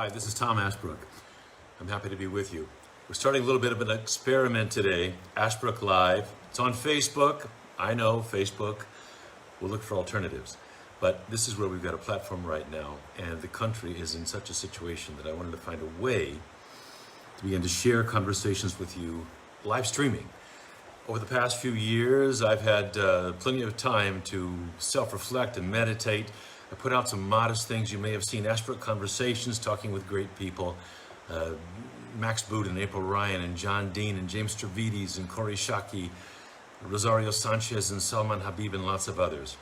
Hi, this is Tom Ashbrook. I'm happy to be with you. We're starting a little bit of an experiment today, AshbrookLIVE. It's on Facebook. I know, Facebook. We'll look for alternatives. But this is where we've got a platform right now, and the country is in such a situation that I wanted to find a way to begin to share conversations with you live streaming. Over the past few years, I've had plenty of time to self-reflect and meditate. I put out some modest things. You may have seen Ashbrook Conversations, talking with great people. Max Boot and April Ryan and John Dean and James Stavridis and Corey Shaki, Rosario Sanchez and Salman Habib and lots of others.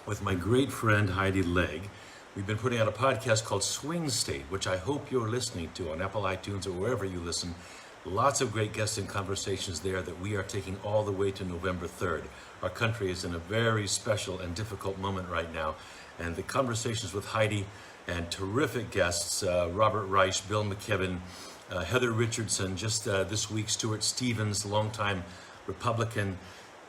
With my great friend Heidi Legg, we've been putting out a podcast called Swing State, which I hope you're listening to on Apple iTunes or wherever you listen. Lots of great guests and conversations there that we are taking all the way to November 3rd. Our country is in a very special and difficult moment right now. And the conversations with Heidi and terrific guests, Robert Reich, Bill McKibben, Heather Richardson, just this week, Stuart Stevens, longtime Republican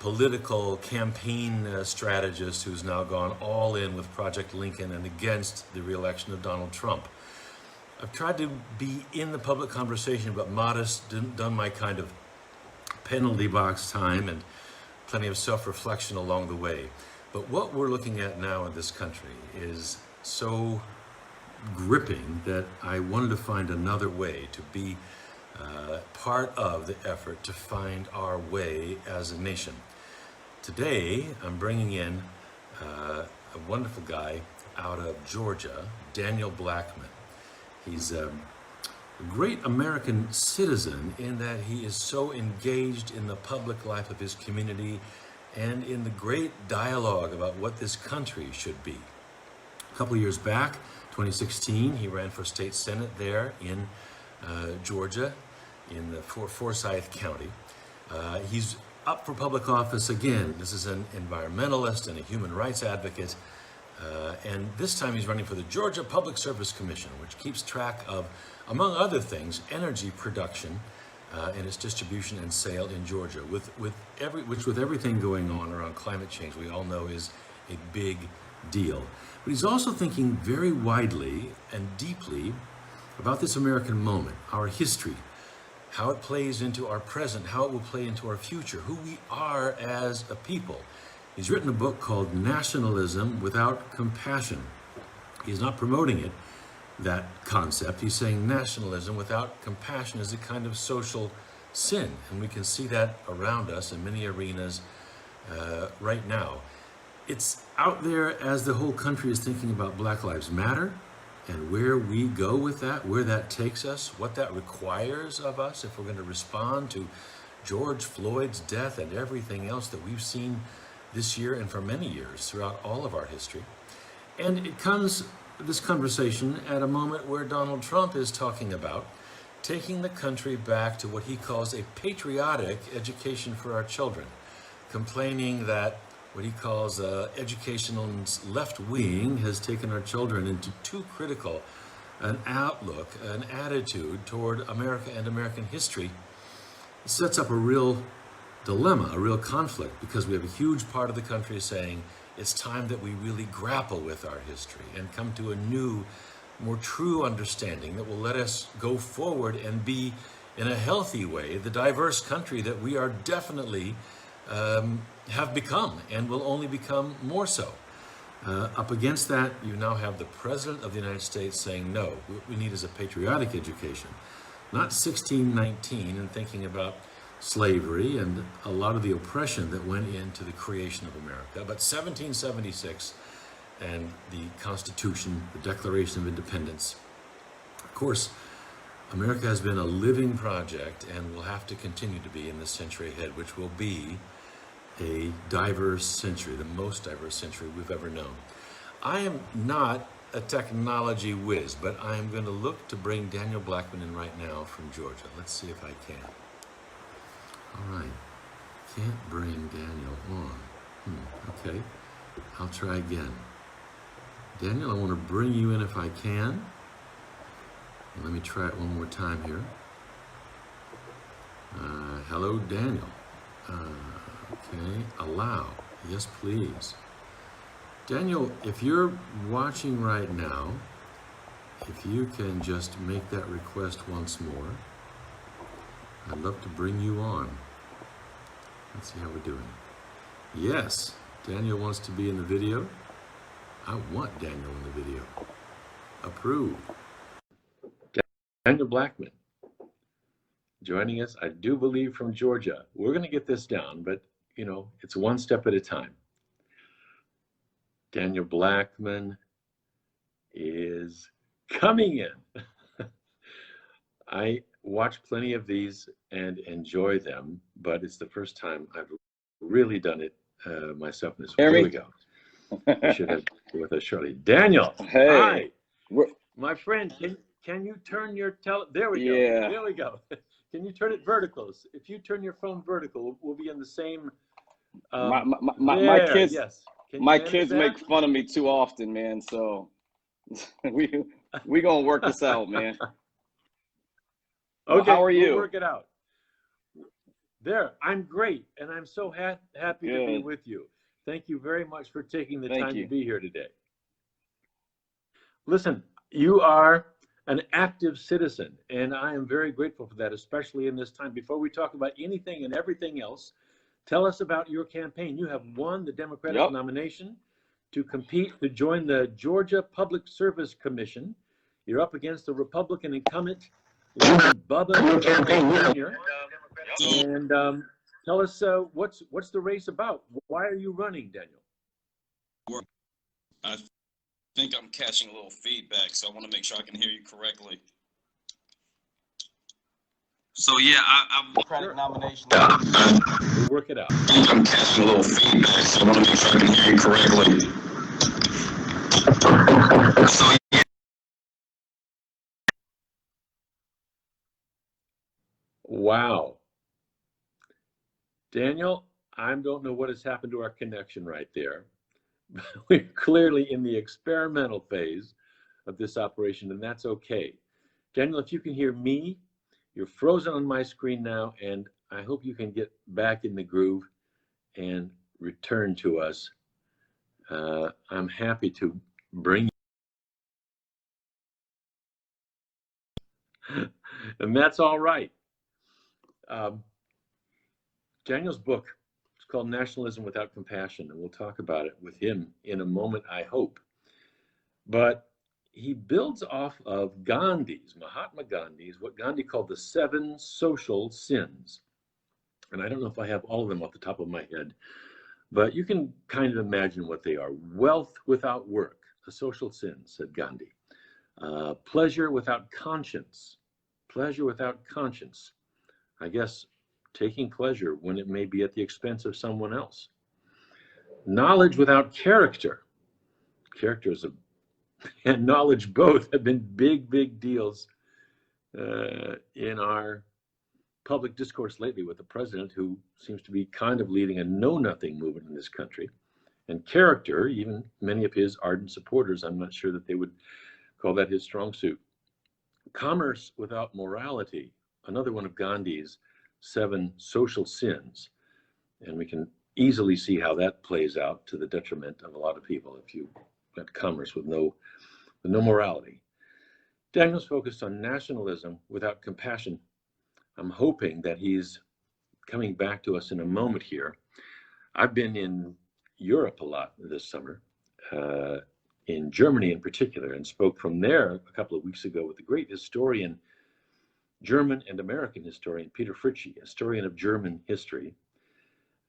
political campaign strategist who's now gone all in with Project Lincoln and against the re-election of Donald Trump. I've tried to be in the public conversation, but modest, done my kind of penalty box time and plenty of self-reflection along the way. But what we're looking at now in this country is so gripping that I wanted to find another way to be part of the effort to find our way as a nation. Today, I'm bringing in a wonderful guy out of Georgia, Daniel Blackman. He's a great American citizen in that he is so engaged in the public life of his community and in the great dialogue about what this country should be. A couple of years back, 2016, he ran for state senate there in Georgia, in the Forsyth County. He's up for public office again. This is an environmentalist and a human rights advocate. And this time he's running for the Georgia Public Service Commission, which keeps track of, among other things, energy production and its distribution and sale in Georgia, which with everything going on around climate change, we all know is a big deal. But he's also thinking very widely and deeply about this American moment, our history, how it plays into our present, how it will play into our future, who we are as a people. He's written a book called Nationalism Without Compassion. He's not promoting it, that concept. He's saying nationalism without compassion is a kind of social sin, and we can see that around us in many arenas right now. It's out there as the whole country is thinking about Black Lives Matter and where we go with that, where that takes us, what that requires of us if we're going to respond to George Floyd's death and everything else that we've seen this year and for many years throughout all of our history. And it comes, this conversation, at a moment where Donald Trump is talking about taking the country back to what he calls a patriotic education for our children, complaining that what he calls educational left wing has taken our children into too critical an outlook, an attitude toward America and American history. It sets up a real dilemma, a real conflict, because we have a huge part of the country saying it's time that we really grapple with our history and come to a new, more true understanding that will let us go forward and be, in a healthy way, the diverse country that we are definitely have become and will only become more so. Up against that, you now have the President of the United States saying, no, what we need is a patriotic education, not 1619 and thinking about slavery and a lot of the oppression that went into the creation of America, but 1776 and the Constitution, the Declaration of Independence. Of course, America has been a living project and will have to continue to be in the century ahead, which will be a diverse century, the most diverse century we've ever known. I am not a technology whiz, but I am going to look to bring Daniel Blackman in right now from Georgia. Let's see if I can. All right, can't bring Daniel on. Okay, I'll try again. Daniel, I want to bring you in if I can. Let me try it one more time here. Hello, Daniel. Okay, allow. Yes, please. Daniel, if you're watching right now If you can just make that request once more, I'd love to bring you on. Let's see how we're doing. Yes, Daniel wants to be in the video. I want Daniel in the video. Approved. Daniel Blackman joining us, I do believe, from Georgia. We're going to get this down, but you know, it's one step at a time. Daniel Blackman is coming in. I watch plenty of these and enjoy them, but it's the first time I've really done it myself in this way. Here we go. You should have with us shortly. Daniel, hey, hi. My friend, can you turn your there we go. Yeah. There we go. Can you turn it vertical? If you turn your phone vertical, we'll be in the same. My kids, yes. My kids make fun of me too often, man. So we gonna work this out, man. Okay, how are you? We'll work it out. There, I'm great, and I'm so happy to be with you. Thank you very much for taking the time to be here today. Listen, you are an active citizen, and I am very grateful for that, especially in this time. Before we talk about anything and everything else, tell us about your campaign. You have won the Democratic nomination to compete to join the Georgia Public Service Commission. You're up against the Republican incumbent, Bubba Jr. And tell us what's the race about? Why are you running, Daniel? I think I'm catching a little feedback, so I want to make sure I can hear you correctly. So yeah, I'm Democratic nomination. We'll work it out. I think I'm catching a little feedback, so I want to make sure I can hear you correctly. So yeah. Wow. Daniel, I don't know what has happened to our connection right there. We're clearly in the experimental phase of this operation, and that's okay. Daniel, if you can hear me, you're frozen on my screen now, and I hope you can get back in the groove and return to us. I'm happy to bring you. And that's all right. Daniel's book is called Nationalism Without Compassion, and we'll talk about it with him in a moment, I hope. But he builds off of Mahatma Gandhi's, what Gandhi called the 7 social sins. And I don't know if I have all of them off the top of my head, but you can kind of imagine what they are. Wealth without work, a social sin, said Gandhi. Pleasure without conscience, I guess taking pleasure when it may be at the expense of someone else. Knowledge without character. And knowledge both have been big deals in our public discourse lately with the president, who seems to be kind of leading a know-nothing movement in this country. And character, even many of his ardent supporters, I'm not sure that they would call that his strong suit. Commerce without morality, another one of Gandhi's 7 social sins. And we can easily see how that plays out to the detriment of a lot of people if you got commerce with no morality. Daniel's focused on nationalism without compassion. I'm hoping that he's coming back to us in a moment here. I've been in Europe a lot this summer, in Germany in particular, and spoke from there a couple of weeks ago with the great historian, German and American historian, Peter Fritsche, historian of German history,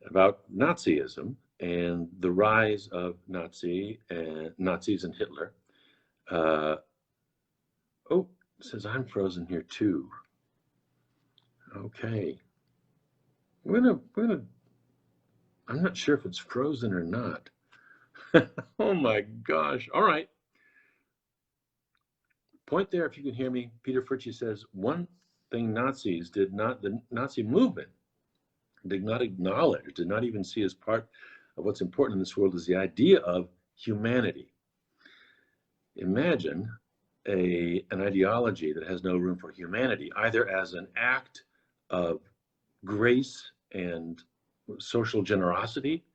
about Nazism and the rise of Nazis and Hitler. Oh, it says I'm frozen here too. Okay. We're gonna, I'm not sure if it's frozen or not. Oh my gosh. All right. Point there if you can hear me. Peter Fritsche says, one thing the Nazi movement did not acknowledge, did not even see as part of what's important in this world, is the idea of humanity. Imagine an ideology that has no room for humanity, either as an act of grace and social generosity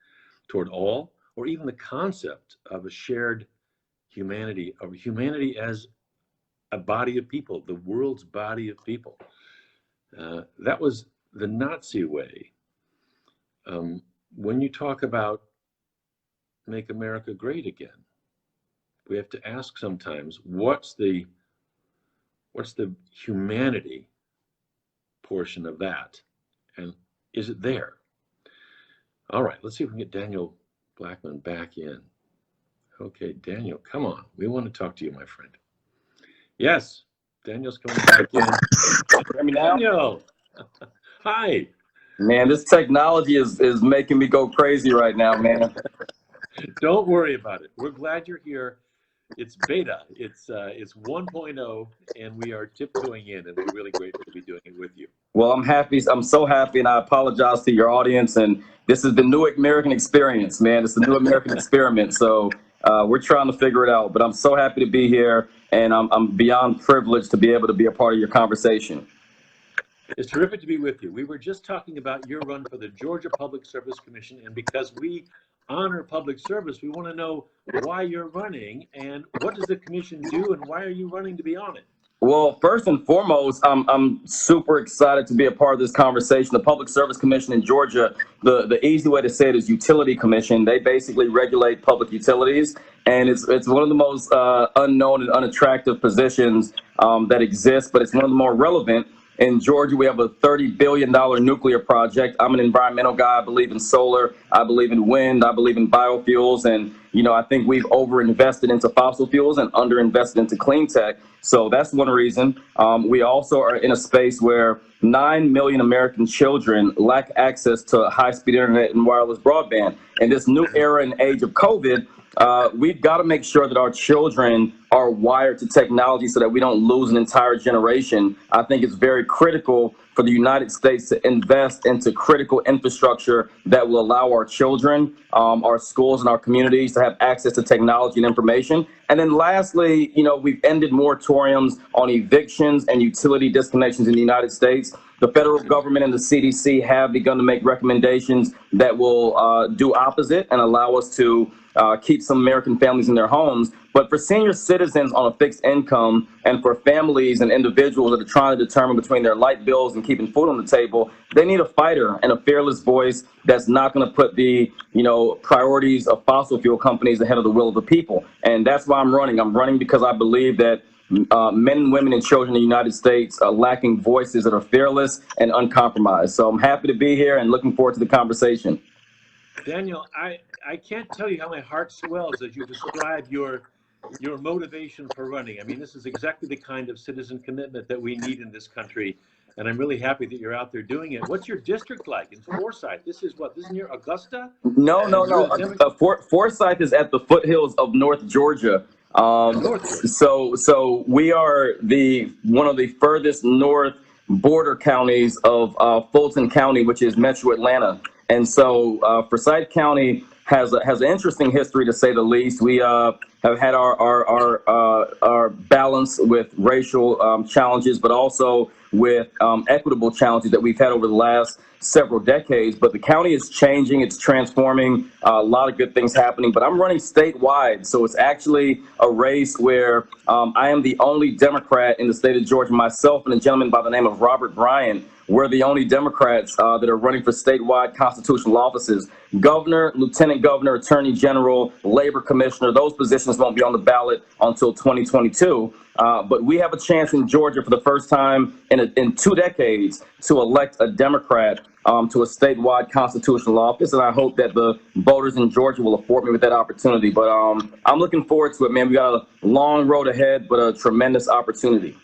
toward all, or even the concept of a shared humanity, of humanity as a body of people, the world's body of people. That was the Nazi way. When you talk about make America great again, we have to ask sometimes, what's the humanity portion of that? And is it there? All right, let's see if we can get Daniel Blackman back in. Okay, Daniel, come on. We want to talk to you, my friend. Yes, Daniel's coming back in. Hear me now? Daniel, hi. Man, this technology is making me go crazy right now, man. Don't worry about it. We're glad you're here. It's beta. It's 1.0, and we are tiptoeing in, and we're really grateful to be doing it with you. Well, I'm happy. I'm so happy, and I apologize to your audience. And this is the new American experience, man. It's the new American experiment. So we're trying to figure it out. But I'm so happy to be here, and I'm beyond privileged to be able to be a part of your conversation. It's terrific to be with you. We were just talking about your run for the Georgia Public Service Commission, and because we honor public service, we want to know why you're running and what does the commission do and why are you running to be on it? Well, first and foremost, I'm super excited to be a part of this conversation. The Public Service Commission in Georgia, the easy way to say it is utility commission. They basically regulate public utilities, and it's one of the most unknown and unattractive positions that exists, but it's one of the more relevant. In Georgia, we have a $30 billion nuclear project. I'm an environmental guy. I believe in solar. I believe in wind. I believe in biofuels. And, you know, I think we've overinvested into fossil fuels and underinvested into clean tech. So that's one reason. We also are in a space where 9 million American children lack access to high-speed internet and wireless broadband. In this new era and age of COVID, we've got to make sure that our children are wired to technology so that we don't lose an entire generation. I think it's very critical for the United States to invest into critical infrastructure that will allow our children, our schools, and our communities to have access to technology and information. And then lastly, you know, we've ended moratoriums on evictions and utility disconnections in the United States. The federal government and the CDC have begun to make recommendations that will do opposite and allow us to keep some American families in their homes. But for senior citizens on a fixed income and for families and individuals that are trying to determine between their light bills and keeping food on the table, they need a fighter and a fearless voice that's not going to put the, you know, priorities of fossil fuel companies ahead of the will of the people. And that's why I'm running. I'm running because I believe that men and women and children in the United States are lacking voices that are fearless and uncompromised. So I'm happy to be here and looking forward to the conversation. Daniel, I can't tell you how my heart swells as you describe your motivation for running. I mean, this is exactly the kind of citizen commitment that we need in this country, and I'm really happy that you're out there doing it. What's your district like in Forsyth? This is what? This is near Augusta? No. Forsyth is at the foothills of North Georgia. So we are one of the furthest north border counties of Fulton County, which is Metro Atlanta. And so Forsyth County has an interesting history, to say the least. We have had our balance with racial challenges, but also with equitable challenges that we've had over the last several decades. But the county is changing, it's transforming, a lot of good things happening. But I'm running statewide, so it's actually a race where I am the only Democrat in the state of Georgia. Myself and a gentleman by the name of Robert Bryan, we're the only Democrats that are running for statewide constitutional offices. Governor, lieutenant governor, attorney general, labor commissioner, those positions won't be on the ballot until 2022. But we have a chance in Georgia for the first time in 2 decades to elect a Democrat to a statewide constitutional office. And I hope that the voters in Georgia will afford me with that opportunity. But I'm looking forward to it, man. We got a long road ahead, but a tremendous opportunity.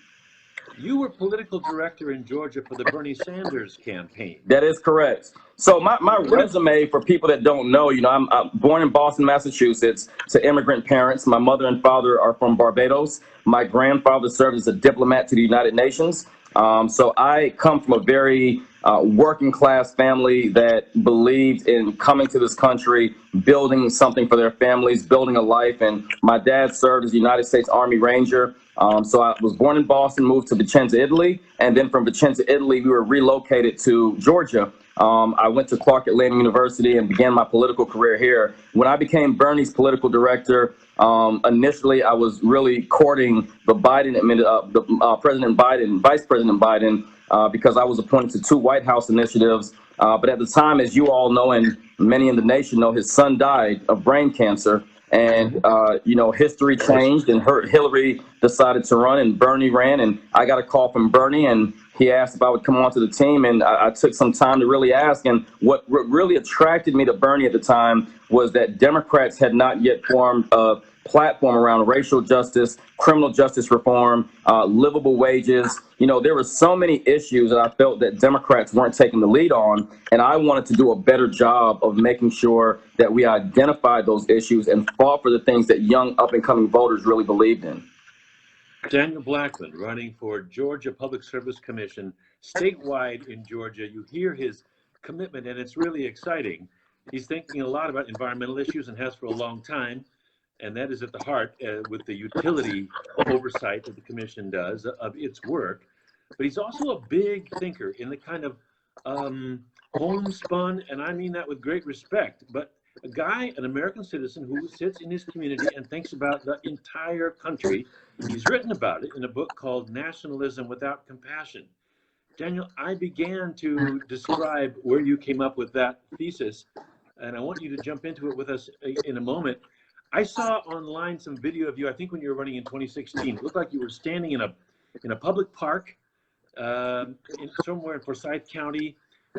You were political director in Georgia for the Bernie Sanders campaign. That is correct. So my resume, for people that don't know, you know, I'm born in Boston, Massachusetts, to immigrant parents. My mother and father are from Barbados. My grandfather served as a diplomat to the United Nations. So I come from a very working class family that believed in coming to this country, building something for their families, building a life. And my dad served as a United States Army Ranger. So I was born in Boston, moved to Vicenza, Italy. And then from Vicenza, Italy, we were relocated to Georgia. I went to Clark Atlanta University and began my political career here. When I became Bernie's political director, initially I was really courting the President Biden, Vice President Biden, because I was appointed to 2 White House initiatives. But at the time, as you all know, and many in the nation know, his son died of brain cancer. And, history changed, and Hillary decided to run and Bernie ran. And I got a call from Bernie, and he asked if I would come onto the team. And I took some time to really ask. And what really attracted me to Bernie at the time was that Democrats had not yet formed a platform around racial justice, criminal justice reform, livable wages. There were so many issues that I felt that Democrats weren't taking the lead on, and I wanted to do a better job of making sure that we identified those issues and fought for the things that young up-and-coming voters really believed in. Daniel Blackman running for Georgia Public Service Commission statewide in Georgia. You hear his commitment, and it's really exciting. He's thinking a lot about environmental issues and has for a long time. And that is at the heart with the utility oversight that the commission does of its work. But he's also a big thinker in the kind of homespun, and I mean that with great respect, but a guy, an American citizen who sits in his community and thinks about the entire country. He's written about it in a book called Nationalism Without Compassion. Daniel, I began to describe where you came up with that thesis, and I want you to jump into it with us in a moment. I saw online some video of you, I think when you were running in 2016. It looked like you were standing in a public park somewhere in Forsyth County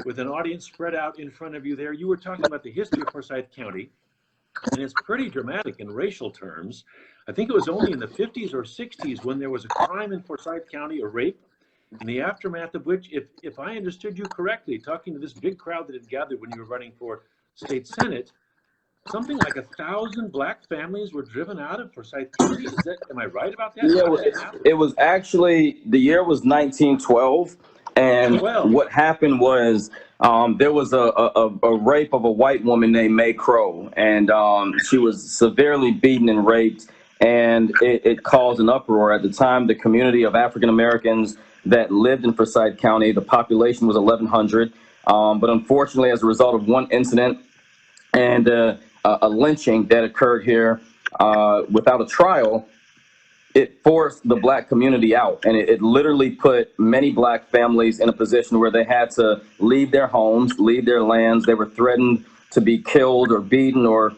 with an audience spread out in front of you there. You were talking about the history of Forsyth County, and it's pretty dramatic in racial terms. I think it was only in the 50s or 60s when there was a crime in Forsyth County, a rape, in the aftermath of which, if I understood you correctly, talking to this big crowd that had gathered when you were running for state senate, something like 1,000 black families were driven out of Forsyth County. Am I right about that? Yeah, it was actually, the year was 1912. And what happened was there was a rape of a white woman named May Crow, and she was severely beaten and raped, and it caused an uproar. At the time, the community of African Americans that lived in Forsyth County, the population was 1,100. But unfortunately, as a result of one incident and a lynching that occurred here without a trial, it forced the black community out, and it literally put many black families in a position where they had to leave their homes, leave their lands. They were threatened to be killed or beaten, or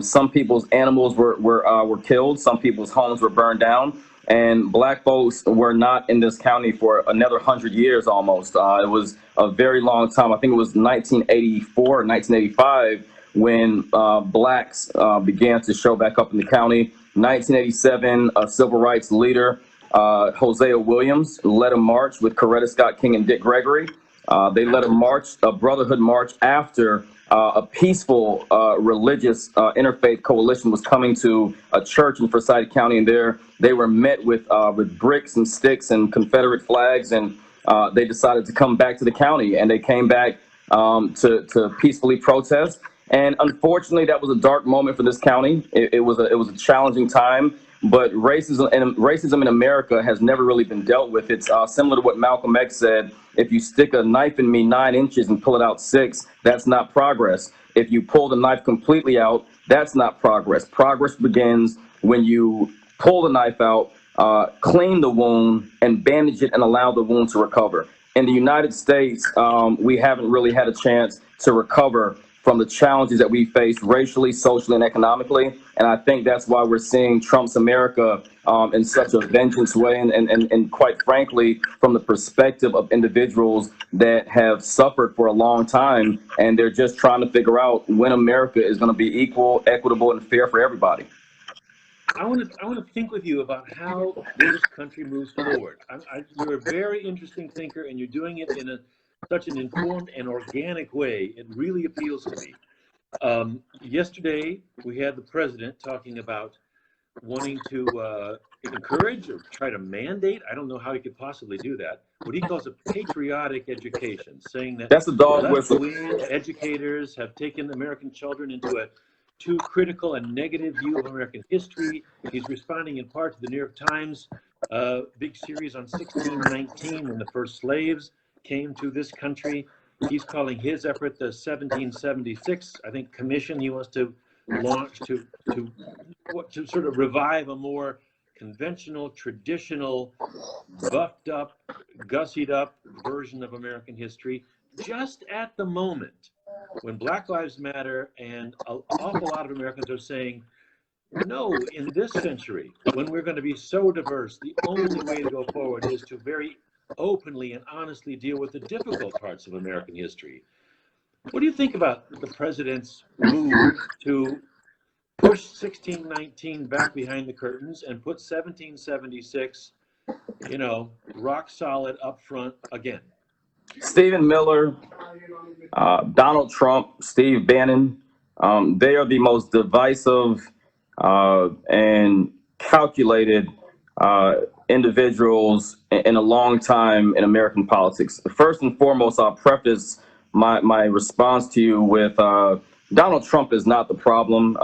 some people's animals were killed. Some people's homes were burned down, and black folks were not in this county for another 100 years almost. It was a very long time. I think it was 1984 or 1985 when blacks began to show back up in the county. 1987, a civil rights leader, Hosea Williams, led a march with Coretta Scott King and Dick Gregory. They led a march, a brotherhood march, after a peaceful religious interfaith coalition was coming to a church in Forsyth County, and there they were met with bricks and sticks and Confederate flags, and they decided to come back to the county, and they came back to peacefully protest. And unfortunately, that was a dark moment for this county. It was a challenging time, but racism in America has never really been dealt with. It's similar to what Malcolm X said: if you stick a knife in me 9 inches and pull it out 6, that's not progress. If you pull the knife completely out, that's not progress. Progress begins when you pull the knife out, clean the wound, and bandage it and allow the wound to recover. In the United States, we haven't really had a chance to recover from the challenges that we face racially, socially, and economically. And I think that's why we're seeing Trump's America in such a vengeance way, and quite frankly, from the perspective of individuals that have suffered for a long time, and they're just trying to figure out when America is going to be equal, equitable, and fair for everybody. I want to think with you about how this country moves forward. You're a very interesting thinker, and you're doing it in such an informed and organic way. It really appeals to me. Yesterday, we had the president talking about wanting to encourage or try to mandate, I don't know how he could possibly do that, what he calls a patriotic education, saying that that's a dog whistle. Left-wing educators have taken American children into a too critical and negative view of American history. He's responding in part to the New York Times big series on 1619, when the first slaves came to this country. He's calling his effort the 1776, I think, commission he wants to launch to sort of revive a more conventional, traditional, buffed up, gussied up version of American history, just at the moment when Black Lives Matter and an awful lot of Americans are saying, no, in this century, when we're going to be so diverse, the only way to go forward is to very openly and honestly deal with the difficult parts of American history. What do you think about the president's move to push 1619 back behind the curtains and put 1776, rock solid up front again? Stephen Miller, Donald Trump, Steve Bannon, they are the most divisive and calculated individuals in a long time in American politics. First and foremost, I'll preface my response to you with Donald Trump is not the problem.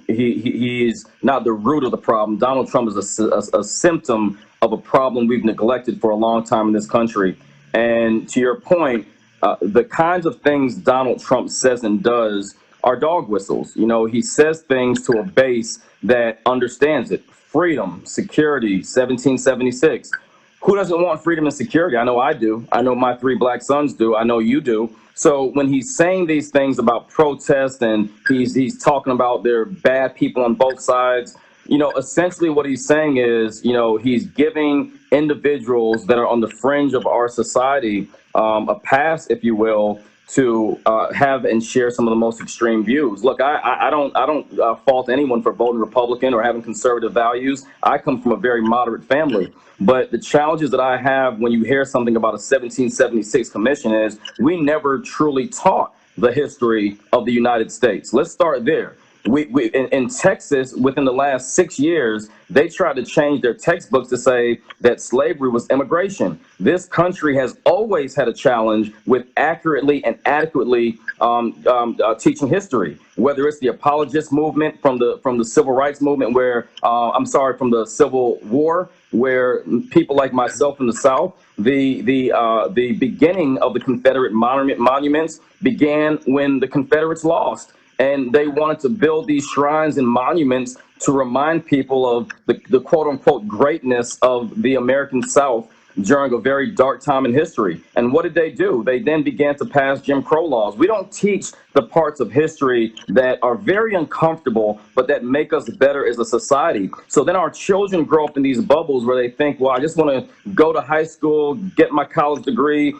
He's not the root of the problem. Donald Trump is a symptom of a problem we've neglected for a long time in this country. And to your point, the kinds of things Donald Trump says and does are dog whistles. He says things to a base that understands it. Freedom, security, 1776. Who doesn't want freedom and security? I know I do. I know my 3 black sons do. I know you do. So when he's saying these things about protest and he's talking about there are bad people on both sides, essentially what he's saying is, he's giving individuals that are on the fringe of our society a pass, if you will, to have and share some of the most extreme views. Look, I don't fault anyone for voting Republican or having conservative values. I come from a very moderate family. But the challenges that I have when you hear something about a 1776 commission is we never truly taught the history of the United States. Let's start there. In Texas, within the last 6 years, they tried to change their textbooks to say that slavery was immigration. This country has always had a challenge with accurately and adequately teaching history, whether it's the apologist movement from the civil rights movement, from the Civil War, where people like myself in the South, the beginning of the Confederate monuments began when the Confederates lost. And they wanted to build these shrines and monuments to remind people of the quote unquote greatness of the American South during a very dark time in history. And what did they do? They then began to pass Jim Crow laws. We don't teach the parts of history that are very uncomfortable, but that make us better as a society. So then our children grow up in these bubbles where they think, well, I just want to go to high school, get my college degree,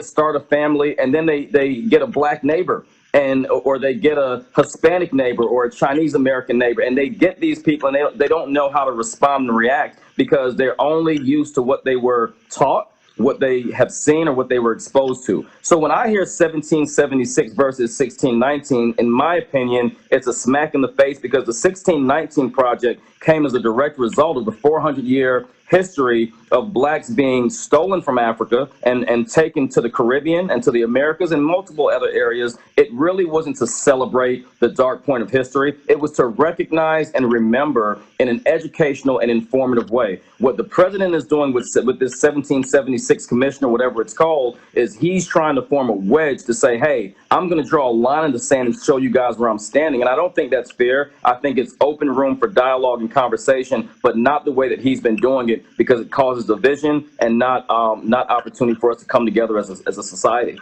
start a family, and then they get a black neighbor. Or they get a Hispanic neighbor or a Chinese American neighbor, and they get these people and they don't know how to respond and react because they're only used to what they were taught, what they have seen, or what they were exposed to. So when I hear 1776 versus 1619, in my opinion, it's a smack in the face because the 1619 project came as a direct result of the 400-year history of blacks being stolen from Africa and taken to the Caribbean and to the Americas and multiple other areas. It really wasn't to celebrate the dark point of history. It was to recognize and remember in an educational and informative way. What the president is doing with this 1776 commission, or whatever it's called, is he's trying to form a wedge to say, hey, I'm going to draw a line in the sand and show you guys where I'm standing. And I don't think that's fair. I think it's open room for dialogue and conversation, but not the way that he's been doing it, because it causes division and not opportunity for us to come together as a society.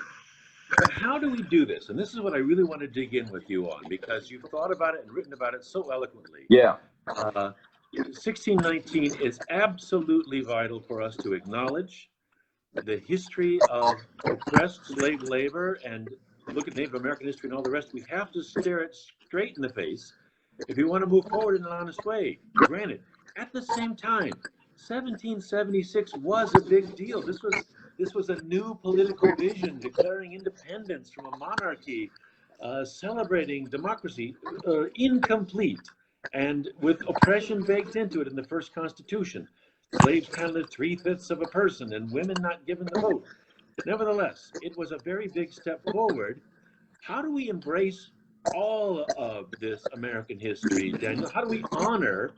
But how do we do this? And this is what I really want to dig in with you on, because you've thought about it and written about it so eloquently. Yeah. 1619 is absolutely vital for us to acknowledge the history of oppressed slave labor and look at Native American history and all the rest. We have to stare it straight in the face if we want to move forward in an honest way. Granted, at the same time, 1776 was a big deal. This was a new political vision, declaring independence from a monarchy, celebrating democracy, incomplete, and with oppression baked into it in the first Constitution. Slaves counted 3/5 of a person and women not given the vote. Nevertheless, it was a very big step forward. How do we embrace all of this American history, Daniel? How do we honor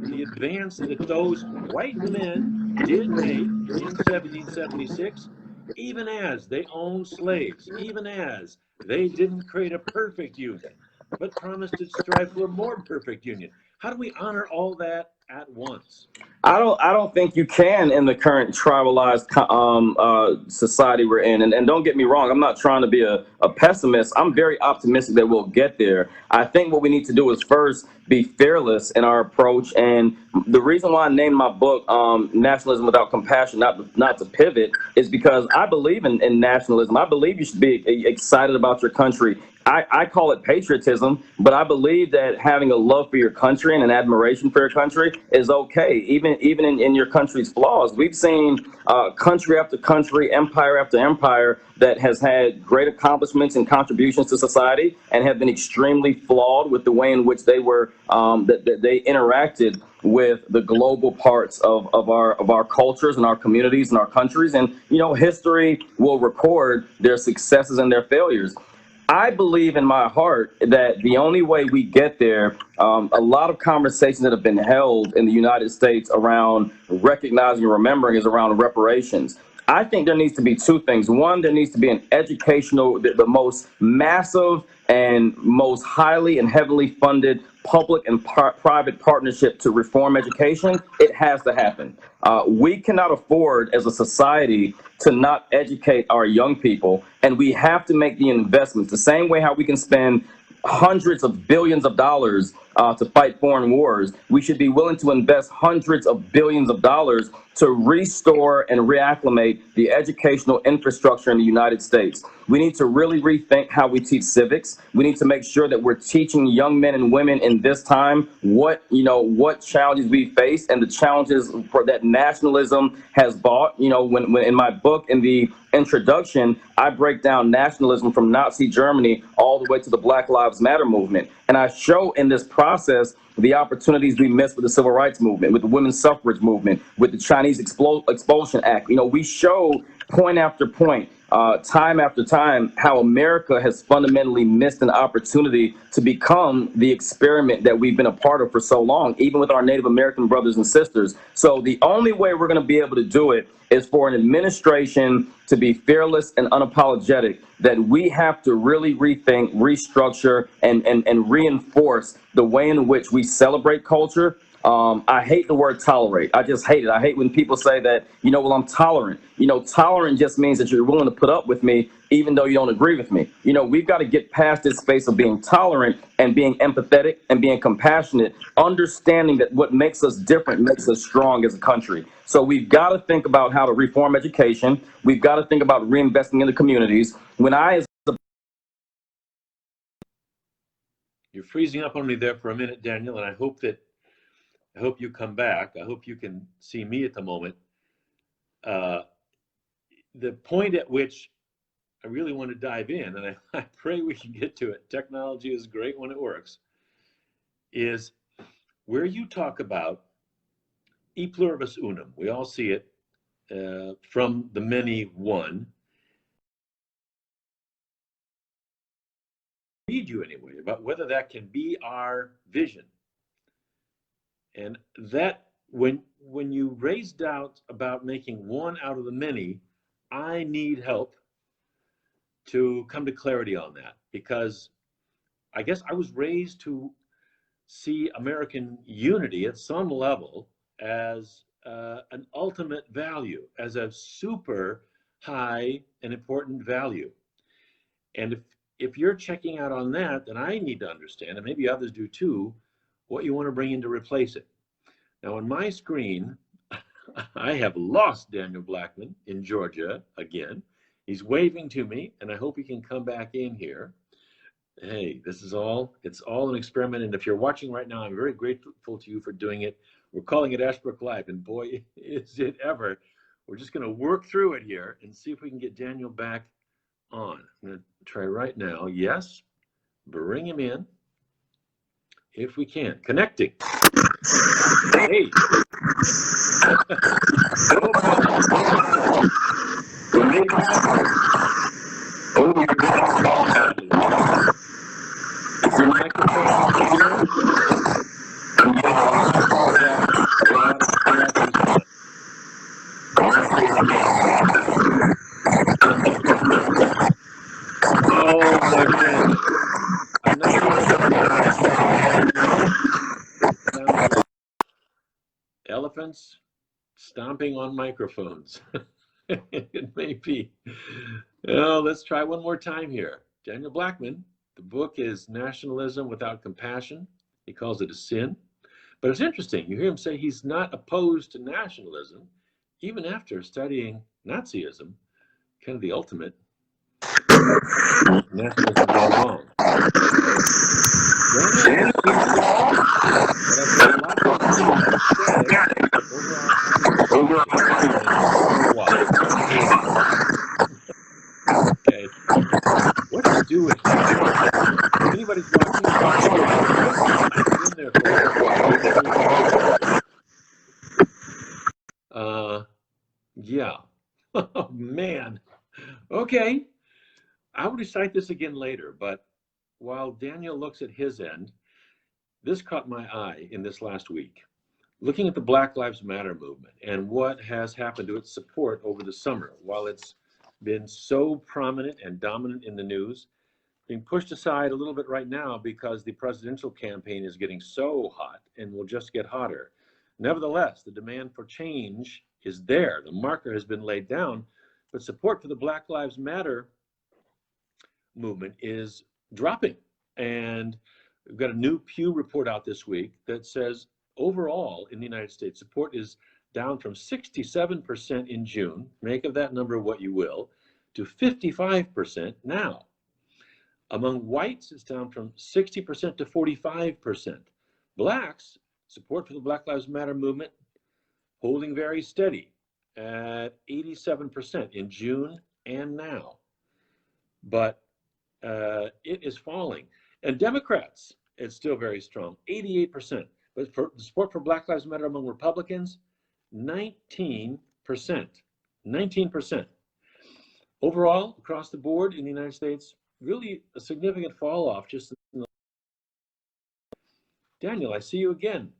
the advance that those white men did make in 1776 even as they owned slaves, even as they didn't create a perfect union, but promised to strive for a more perfect union. How do we honor all that at once? I don't think you can in the current tribalized society we're in. And don't get me wrong, I'm not trying to be a pessimist. I'm very optimistic that we'll get there. I think what we need to do is first be fearless in our approach. And the reason why I named my book Nationalism Without Compassion, not to pivot, is because I believe in nationalism. I believe you should be excited about your country. I call it patriotism, but I believe that having a love for your country and an admiration for your country is okay, even in your country's flaws. We've seen country after country, empire after empire that has had great accomplishments and contributions to society and have been extremely flawed with the way in which they were that they interacted with the global parts of our cultures and our communities and our countries. And history will record their successes and their failures. I believe in my heart that the only way we get there, a lot of conversations that have been held in the United States around recognizing and remembering is around reparations. I think there needs to be two things. One, there needs to be an educational, the most massive and most highly and heavily funded public and private partnership to reform education. It has to happen. We cannot afford as a society to not educate our young people, and we have to make the investments the same way how we can spend hundreds of billions of dollars to fight foreign wars. We should be willing to invest hundreds of billions of dollars to restore and reacclimate the educational infrastructure in the United States. We need to really rethink how we teach civics. We need to make sure that we're teaching young men and women in this time what challenges we face and the challenges that nationalism has brought. When in my book, in the introduction, I break down nationalism from Nazi Germany all the way to the Black Lives Matter movement. And I show in this process the opportunities we missed with the Civil Rights Movement, with the women's suffrage movement, with the Chinese Expulsion Act. We show point after point, time after time, how America has fundamentally missed an opportunity to become the experiment that we've been a part of for so long, even with our Native American brothers and sisters. So the only way we're going to be able to do it is for an administration to be fearless and unapologetic, that we have to really rethink, restructure, and reinforce the way in which we celebrate culture. I hate the word tolerate. I just hate it. I hate when people say that, well, I'm tolerant. Tolerant just means that you're willing to put up with me even though you don't agree with me. We've got to get past this space of being tolerant and being empathetic and being compassionate, understanding that what makes us different makes us strong as a country. So we've got to think about how to reform education. We've got to think about reinvesting in the communities. You're freezing up on me there for a minute, Daniel, and I hope you come back. I hope you can see me at the moment. The point at which I really want to dive in, and I pray we can get to it. Technology is great when it works. Is where you talk about e pluribus unum. We all see it from the many one. Read you anyway about whether that can be our vision. And that when you raise doubts about making one out of the many, I need help to come to clarity on that, because I guess I was raised to see American unity at some level as an ultimate value, as a super high and important value. And if you're checking out on that, then I need to understand, and maybe others do too, what you want to bring in to replace it. Now on my screen, I have lost Daniel Blackman in Georgia again. He's waving to me, and I hope he can come back in here. Hey, it's all an experiment. And if you're watching right now, I'm very grateful to you for doing it. We're calling it Ashbrook Live, and boy, is it ever. We're just going to work through it here and see if we can get Daniel back on. I'm going to try right now. Yes, bring him in if we can. Connecting. Hey. silence, stomping on microphones. It may be. Oh, let's try one more time here. Daniel Blackman, the book is Nationalism Without Compassion. He calls it a sin. But it's interesting. You hear him say he's not opposed to nationalism, even after studying Nazism, kind of the ultimate. Nationalism gone wrong. Daniel, but I've got a lot of things okay. What's he doing? If anybody's watching, in there for yeah. Oh man. Okay. I will recite this again later, but while Daniel looks at his end, this caught my eye in this last week. Looking at the Black Lives Matter movement and what has happened to its support over the summer, while it's been so prominent and dominant in the news, being pushed aside a little bit right now because the presidential campaign is getting so hot and will just get hotter. Nevertheless, the demand for change is there. The marker has been laid down, but support for the Black Lives Matter movement is dropping. And we've got a new Pew report out this week that says overall in the United States, support is down from 67% in June, make of that number what you will, to 55% now. Among whites, it's down from 60% to 45%. Blacks, support for the Black Lives Matter movement, holding very steady at 87% in June and now. But it is falling. And Democrats, it's still very strong, 88%. But for the support for Black Lives Matter among Republicans, 19%. 19%. Overall, across the board in the United States, really a significant fall off just in the... Daniel, I see you again.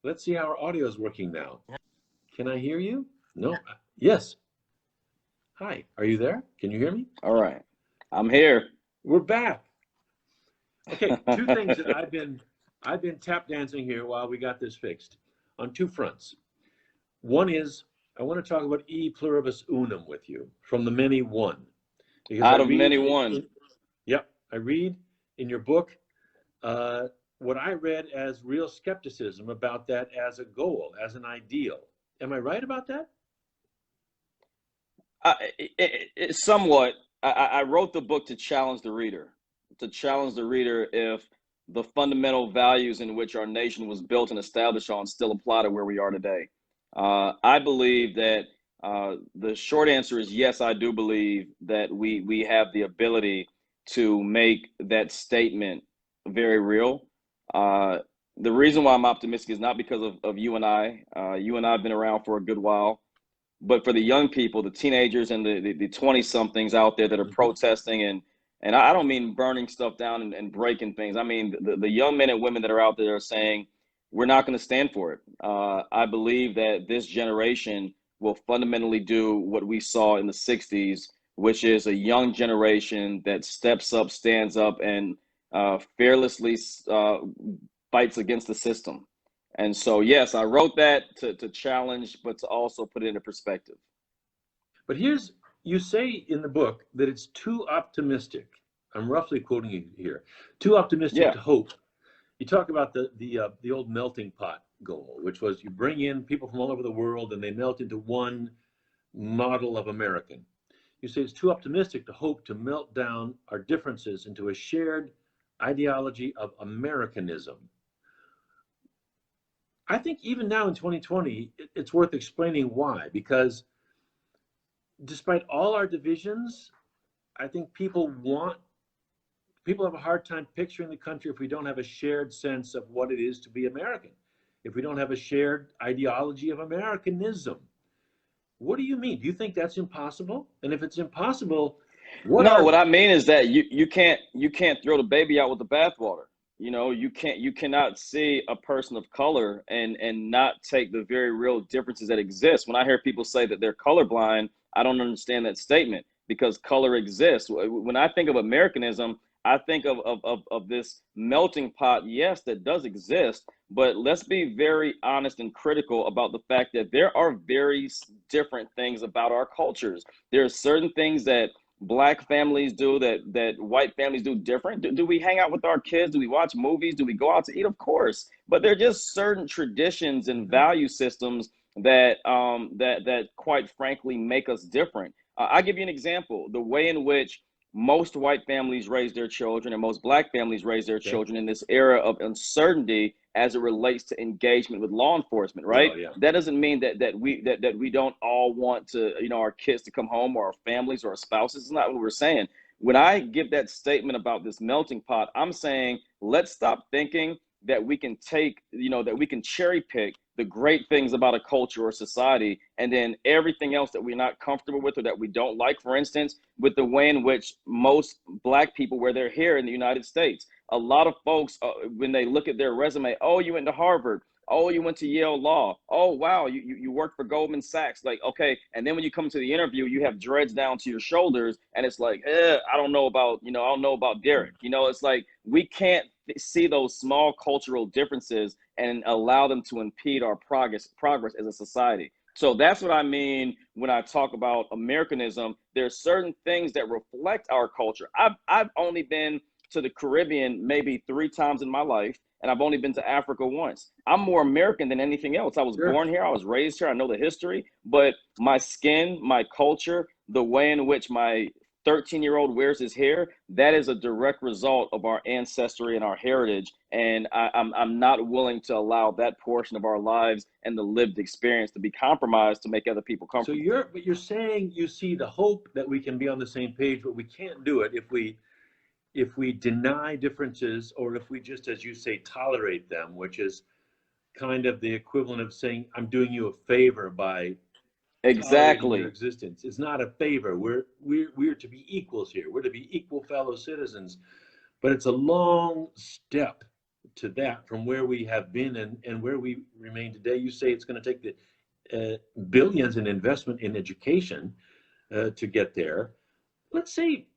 Let's see how our audio is working now. Can I hear you? No? Yes. Hi, are you there? Can you hear me? All right. I'm here. We're back. Okay, two things that I've been tap dancing here while we got this fixed on two fronts. One is I want to talk about e pluribus unum with you, from the many one. Out of many one. Yep, I read in your book what I read as real skepticism about that as a goal, as an ideal. Am I right about that? Somewhat. I wrote the book to challenge the reader if the fundamental values in which our nation was built and established on still apply to where we are today. I believe that the short answer is yes, I do believe that we have the ability to make that statement very real. The reason why I'm optimistic is not because of you and I. You and I have been around for a good while. But for the young people, the teenagers and the 20-somethings out there that are protesting, and I don't mean burning stuff down and breaking things. I mean the young men and women that are out there are saying, we're not going to stand for it. I believe that this generation will fundamentally do what we saw in the 60s, which is a young generation that steps up, stands up, and fearlessly fights against the system. And so, yes, I wrote that to challenge, but to also put it into perspective. But you say in the book that it's too optimistic. I'm roughly quoting you here. Too optimistic to hope. You talk about the old melting pot goal, which was you bring in people from all over the world and they melt into one model of American. You say it's too optimistic to hope to melt down our differences into a shared ideology of Americanism. I think even now in 2020, it's worth explaining why, because despite all our divisions, I think people have a hard time picturing the country if we don't have a shared sense of what it is to be American, if we don't have a shared ideology of Americanism. What do you mean? Do you think that's impossible? And if it's impossible, what I mean is that you can't throw the baby out with the bathwater. You know, you cannot see a person of color and not take the very real differences that exist. When I hear people say that they're colorblind, I don't understand that statement, because color exists. When I think of Americanism, I think of this melting pot, yes, that does exist, But let's be very honest and critical about the fact that there are very different things about our cultures. There are certain things that Black families do that white families do different. Do we hang out with our kids? Do we watch movies? Do we go out to eat? Of course. But there are just certain traditions and value systems that that quite frankly make us different. I'll give you an example. The way in which most white families raise their children and most Black families raise their children in this era of uncertainty as it relates to engagement with law enforcement, right? Well, yeah. That doesn't mean that we don't all want to, our kids to come home, or our families or our spouses. It's not what we're saying. When I give that statement about this melting pot, I'm saying let's stop thinking that we can take, that we can cherry pick the great things about a culture or society, and then everything else that we're not comfortable with or that we don't like. For instance, with the way in which most Black people wear their hair in the United States, a lot of folks, when they look at their resume, oh, you went to Harvard, oh, you went to Yale Law, oh, wow, you worked for Goldman Sachs, like, okay. And then when you come to the interview, you have dreads down to your shoulders, and it's like, I don't know about, I don't know about Derek. It's like we can't see those small cultural differences and allow them to impede our progress as a society. So that's what I mean when I talk about Americanism. There's certain things that reflect our culture. I've only been to the Caribbean maybe 3 times in my life, and I've only been to Africa once. I'm more American than anything else. I was born here, I was raised here, I know the history, but my skin, my culture, the way in which my 13-year-old wears his hair, that is a direct result of our ancestry and our heritage. And I'm not willing to allow that portion of our lives and the lived experience to be compromised to make other people comfortable. So you're saying you see the hope that we can be on the same page, but we can't do it if we deny differences, or if we just, as you say, tolerate them, which is kind of the equivalent of saying, I'm doing you a favor by exactly your existence. It's not a favor. We're to be equals here. We're to be equal fellow citizens. But it's a long step to that from where we have been and where we remain today. You say it's going to take the billions in investment in education to get there. Let's say,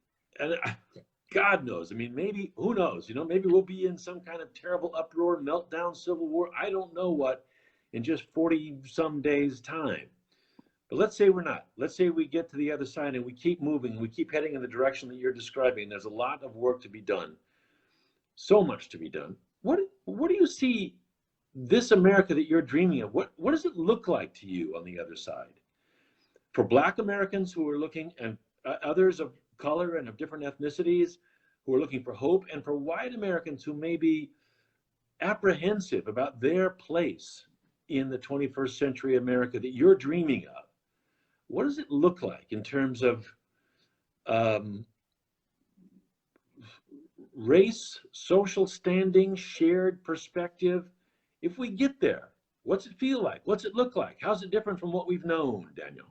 God knows. I mean, maybe, who knows? Maybe we'll be in some kind of terrible uproar, meltdown, civil war. I don't know what in just 40 some days time. But let's say we're not. Let's say we get to the other side and we keep moving. We keep heading in the direction that you're describing. There's a lot of work to be done. So much to be done. What do you see this America that you're dreaming of? What does it look like to you on the other side? For Black Americans who are looking, and others of color and of different ethnicities who are looking for hope, and for white Americans who may be apprehensive about their place in the 21st century America that you're dreaming of. What does it look like in terms of race, social standing, shared perspective? If we get there, what's it feel like? What's it look like? How's it different from what we've known, Daniel?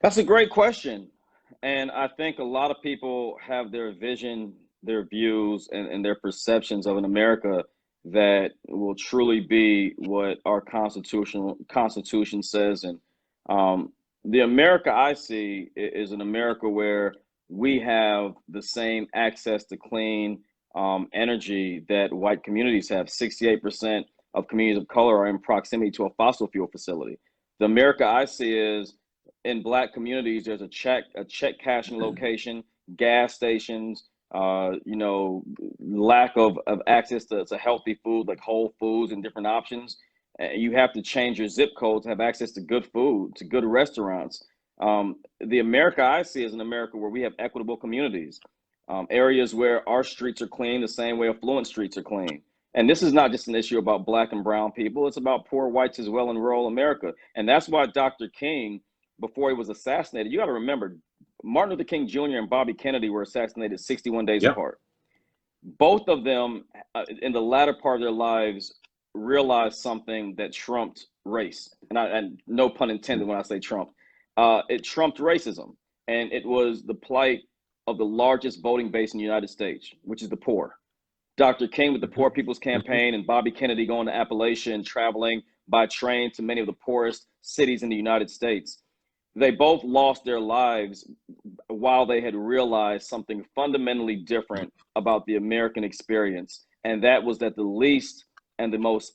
That's a great question. And I think a lot of people have their vision, their views, and their perceptions of an America that will truly be what our Constitution says. And the America I see is an America where we have the same access to clean energy that white communities have. 68% of communities of color are in proximity to a fossil fuel facility. The America I see is, in Black communities, there's a check cashing location, gas stations, lack of access to healthy food like Whole Foods and different options. You have to change your zip code to have access to good food, to good restaurants. The America I see is an America where we have equitable communities, areas where our streets are clean the same way affluent streets are clean. And this is not just an issue about Black and brown people. It's about poor whites as well in rural America. And that's why Dr. King, before he was assassinated, you got to remember, Martin Luther King Jr. and Bobby Kennedy were assassinated 61 days apart. Both of them, in the latter part of their lives, realized something that trumped race. And no pun intended when I say Trump. It trumped racism. And it was the plight of the largest voting base in the United States, which is the poor. Dr. King with the Poor People's Campaign, and Bobby Kennedy going to Appalachia and traveling by train to many of the poorest cities in the United States. They both lost their lives while they had realized something fundamentally different about the American experience. and that was that the least and the most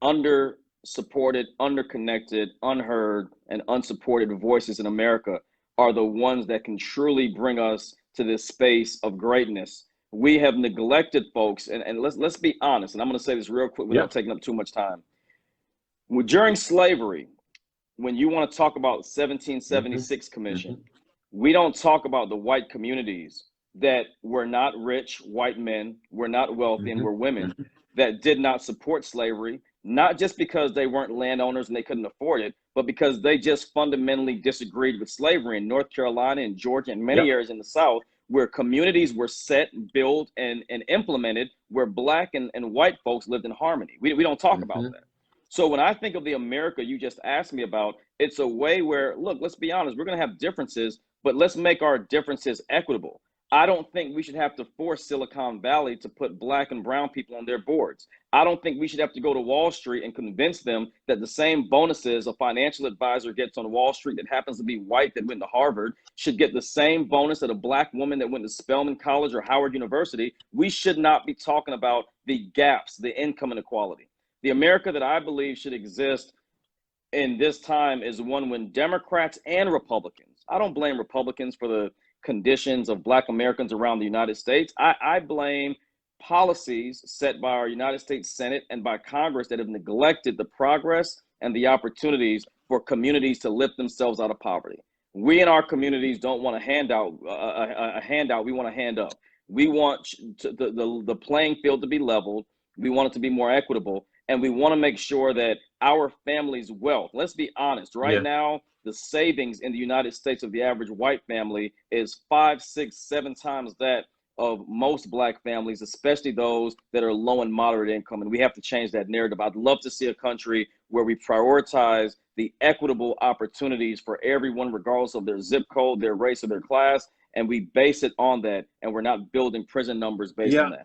under-supported, under-connected, unheard, and unsupported voices in America are the ones that can truly bring us to this space of greatness. We have neglected folks, and let's be honest, and I'm going to say this real quick without taking up too much time. During slavery, when you want to talk about 1776 Commission, we don't talk about the white communities that were not rich white men, were not wealthy, and were women that did not support slavery, not just because they weren't landowners and they couldn't afford it, but because they just fundamentally disagreed with slavery in North Carolina and Georgia and many areas in the South, where communities were set, built, and implemented, where black and white folks lived in harmony. We don't talk about that. So when I think of the America you just asked me about, it's a way where, look, let's be honest, we're going to have differences, but let's make our differences equitable. I don't think we should have to force Silicon Valley to put black and brown people on their boards. I don't think we should have to go to Wall Street and convince them that the same bonuses a financial advisor gets on Wall Street that happens to be white that went to Harvard should get the same bonus that a black woman that went to Spelman College or Howard University. We should not be talking about the gaps, the income inequality. The America that I believe should exist in this time is one when Democrats and Republicans, I don't blame Republicans for the conditions of black Americans around the United States. I blame policies set by our United States Senate and by Congress that have neglected the progress and the opportunities for communities to lift themselves out of poverty. We in our communities don't want a handout, we want a hand up. We want the playing field to be leveled. We want it to be more equitable. And we want to make sure that our family's wealth, let's be honest, right now, the savings in the United States of the average white family is 5, 6, 7 times that of most black families, especially those that are low and moderate income. And we have to change that narrative. I'd love to see a country where we prioritize the equitable opportunities for everyone, regardless of their zip code, their race, or their class. And we base it on that. And we're not building prison numbers based on that.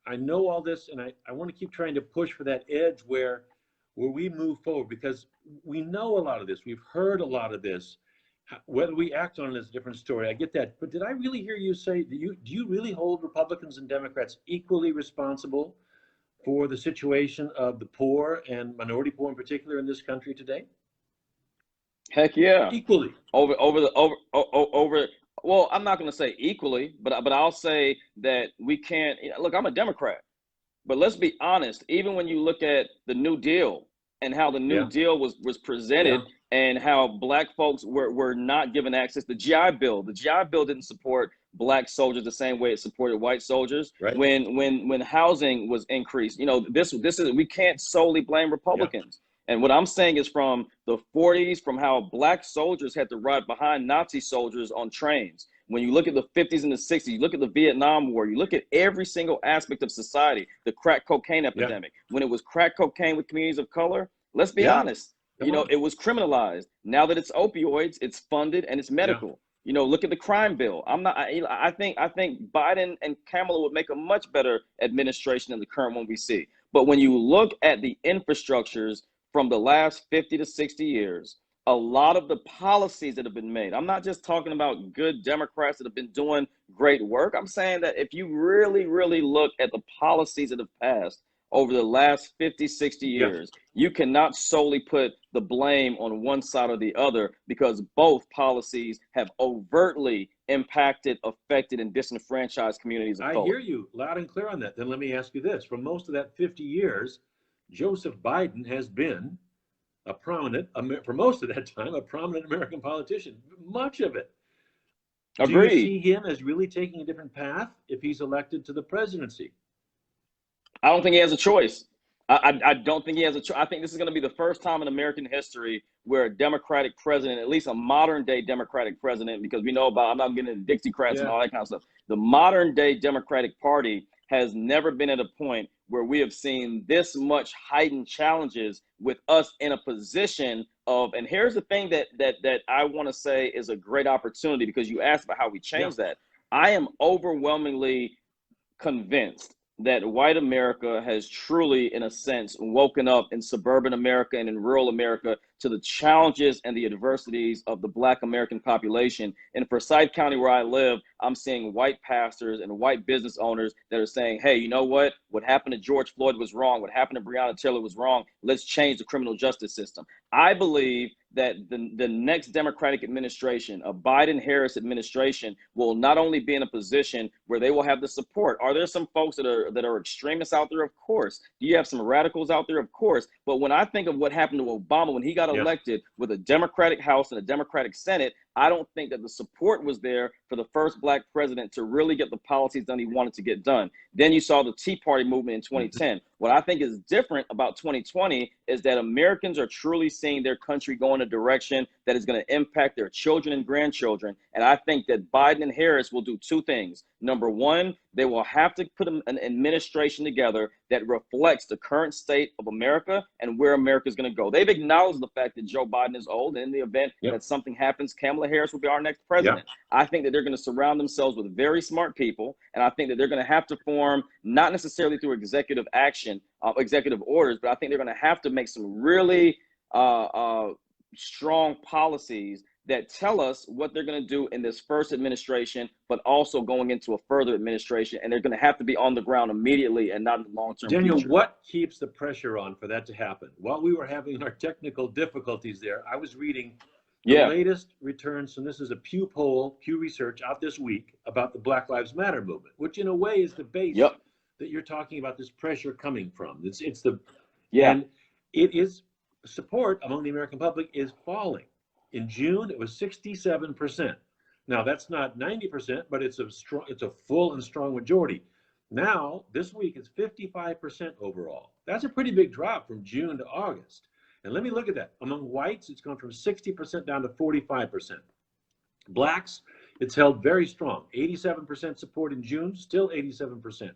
I know all this, and I want to keep trying to push for that edge where we move forward, because we know a lot of this. We've heard a lot of this. Whether we act on it is a different story. I get that. But did I really hear you say, do you really hold Republicans and Democrats equally responsible for the situation of the poor and minority poor in particular in this country today? Heck yeah. Equally. Well, I'm not going to say equally, but I'll say that we can't. Look, I'm a Democrat, but let's be honest. Even when you look at the New Deal and how the New Deal was presented, and how black folks were not given access, the GI Bill didn't support black soldiers the same way it supported white soldiers. Right. When housing was increased, this is, we can't solely blame Republicans. And what I'm saying is, from the 40s, from how black soldiers had to ride behind Nazi soldiers on trains. When you look at the 50s and the 60s, you look at the Vietnam War, you look at every single aspect of society, the crack cocaine epidemic. When it was crack cocaine with communities of color, let's be honest, it was criminalized. Now that it's opioids, it's funded and it's medical. Look at the crime bill. I think Biden and Kamala would make a much better administration than the current one we see. But when you look at the infrastructures from the last 50 to 60 years, a lot of the policies that have been made, I'm not just talking about good Democrats that have been doing great work. I'm saying that if you really, really look at the policies that have passed over the last 50, 60 years, you cannot solely put the blame on one side or the other, because both policies have overtly impacted, affected, and disenfranchised communities of color. I hear you loud and clear on that. Then let me ask you this. For most of that 50 years, Joseph Biden has been for most of that time, a prominent American politician, much of it. Agreed. Do you see him as really taking a different path if he's elected to the presidency? I don't think he has a choice. I don't think he has a choice. I think this is going to be the first time in American history where a Democratic president, at least a modern day Democratic president, because we know about, I'm not getting into Dixiecrats and all that kind of stuff. The modern day Democratic Party has never been at a point where we have seen this much heightened challenges with us in a position of, and here's the thing that I want to say is a great opportunity, because you asked about how we change that. I am overwhelmingly convinced that white America has truly, in a sense, woken up in suburban America and in rural America to the challenges and the adversities of the Black American population. In Forsyth County, where I live, I'm seeing white pastors and white business owners that are saying, hey, you know what? What happened to George Floyd was wrong. What happened to Breonna Taylor was wrong. Let's change the criminal justice system. I believe that the next Democratic administration, a Biden-Harris administration, will not only be in a position where they will have the support. Are there some folks that are extremists out there? Of course. Do you have some radicals out there? Of course. But when I think of what happened to Obama when he got elected with a Democratic House and a Democratic Senate, I don't think that the support was there for the first Black president to really get the policies done he wanted to get done. Then you saw the Tea Party movement in 2010. What I think is different about 2020 is that Americans are truly seeing their country go in a direction that is going to impact their children and grandchildren. And I think that Biden and Harris will do two things. Number one, they will have to put an administration together that reflects the current state of America and where America is going to go. They've acknowledged the fact that Joe Biden is old, and in the event that something happens, Kamala Harris will be our next president. I think that they're going to surround themselves with very smart people, and I think that they're going to have to form, not necessarily through executive action, executive orders, but I think they're going to have to make some really strong policies that tell us what they're going to do in this first administration, but also going into a further administration. And they're going to have to be on the ground immediately and not in the long-term Daniel, future. what keeps the pressure on for that to happen? While we were having our technical difficulties there, I was reading the latest returns, and this is a Pew poll, Pew Research out this week about the Black Lives Matter movement, which in a way is the base that you're talking about this pressure coming from. It's the and it is support among the American public is falling. In June, it was 67%. Now that's not 90%, but it's a full and strong majority. Now this week it's 55% overall. That's a pretty big drop from June to August. And let me look at that. Among whites, it's gone from 60% down to 45%. Blacks, it's held very strong. 87% support in June, still 87%.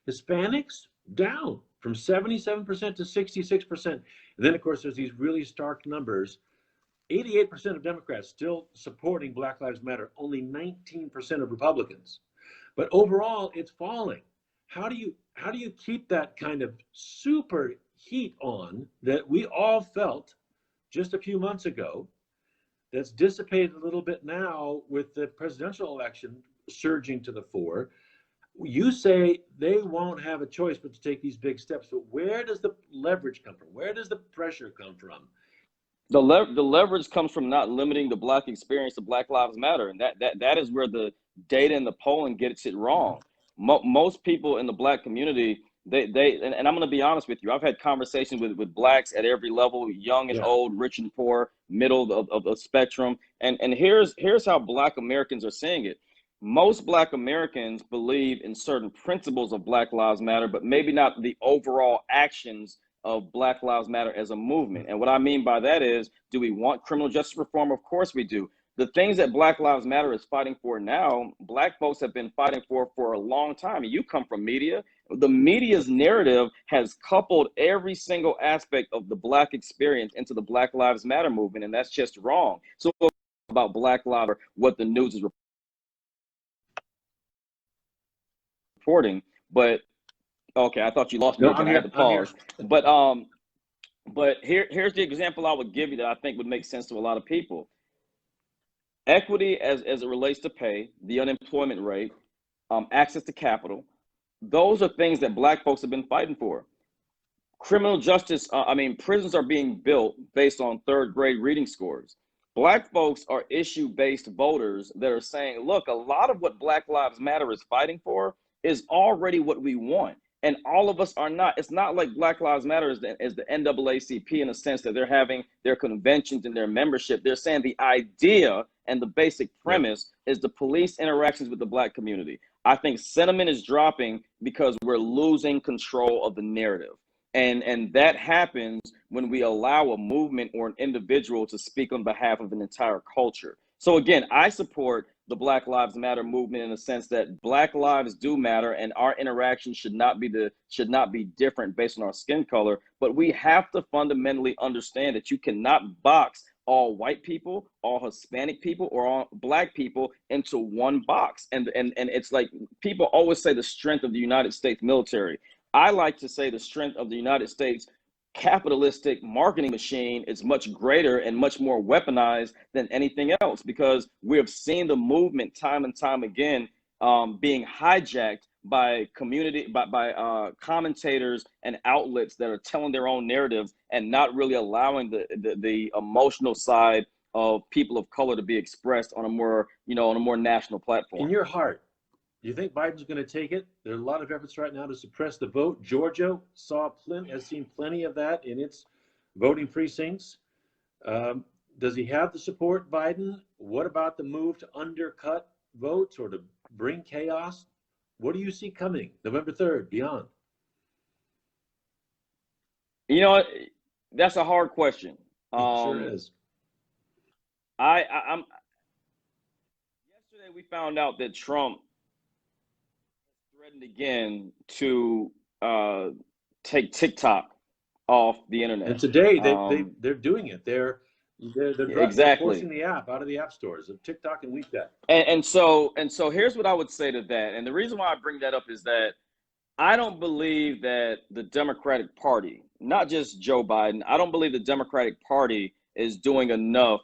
Hispanics, down from 77% to 66%. And then, of course, there's these really stark numbers. 88% of Democrats still supporting Black Lives Matter, only 19% of Republicans. But overall, it's falling. How do you keep that kind of super heat on that we all felt just a few months ago, that's dissipated a little bit now with the presidential election surging to the fore? You say they won't have a choice but to take these big steps, but where does the leverage come from? Where does the pressure come from? The leverage comes from not limiting the Black experience to Black Lives Matter, and that is where the data and the polling gets it wrong. Most people in the Black community, and I'm going to be honest with you, I've had conversations with Blacks at every level, young and old, rich and poor, middle of the spectrum, and here's how Black Americans are seeing it. Most Black Americans believe in certain principles of Black Lives Matter, but maybe not the overall actions of Black Lives Matter as a movement. And what I mean by that is, do we want criminal justice reform? Of course we do. The things that Black Lives Matter is fighting for now, Black folks have been fighting for a long time. And you come from media. The media's narrative has coupled every single aspect of the Black experience into the Black Lives Matter movement, and that's just wrong. So about Black Lives, what the news is reporting, but okay, I thought you lost me. I had to pause. But here's the example I would give you that I think would make sense to a lot of people. Equity as it relates to pay, the unemployment rate, access to capital, those are things that Black folks have been fighting for. Criminal justice, prisons are being built based on third grade reading scores. Black folks are issue-based voters that are saying, look, a lot of what Black Lives Matter is fighting for is already what we want. And all of us are not. It's not like Black Lives Matter is the NAACP in a sense that they're having their conventions and their membership. They're saying the idea and the basic premise is the police interactions with the Black community. I think sentiment is dropping because we're losing control of the narrative. And that happens when we allow a movement or an individual to speak on behalf of an entire culture. So again, I support the Black Lives Matter movement in the sense that Black lives do matter, and our interaction should not be different based on our skin color. But we have to fundamentally understand that you cannot box all white people, all Hispanic people, or all black people into one box. And it's like people always say the strength of the United States military. I like to say the strength of the United States capitalistic marketing machine is much greater and much more weaponized than anything else, because we have seen the movement time and time again being hijacked by commentators and outlets that are telling their own narratives and not really allowing the emotional side of people of color to be expressed on a more national platform. In your heart, do you think Biden's going to take it? There are a lot of efforts right now to suppress the vote. Georgia has seen plenty of that in its voting precincts. Does he have the support, Biden? What about the move to undercut votes or to bring chaos? What do you see coming November 3rd, beyond? You know, that's a hard question. It sure is. I'm yesterday we found out that Trump threatened again to take TikTok off the internet. And today they're doing it. They're forcing the app out of the app stores of TikTok and WeChat. And so here's what I would say to that. And the reason why I bring that up is that I don't believe that the Democratic Party, not just Joe Biden, I don't believe the Democratic Party is doing enough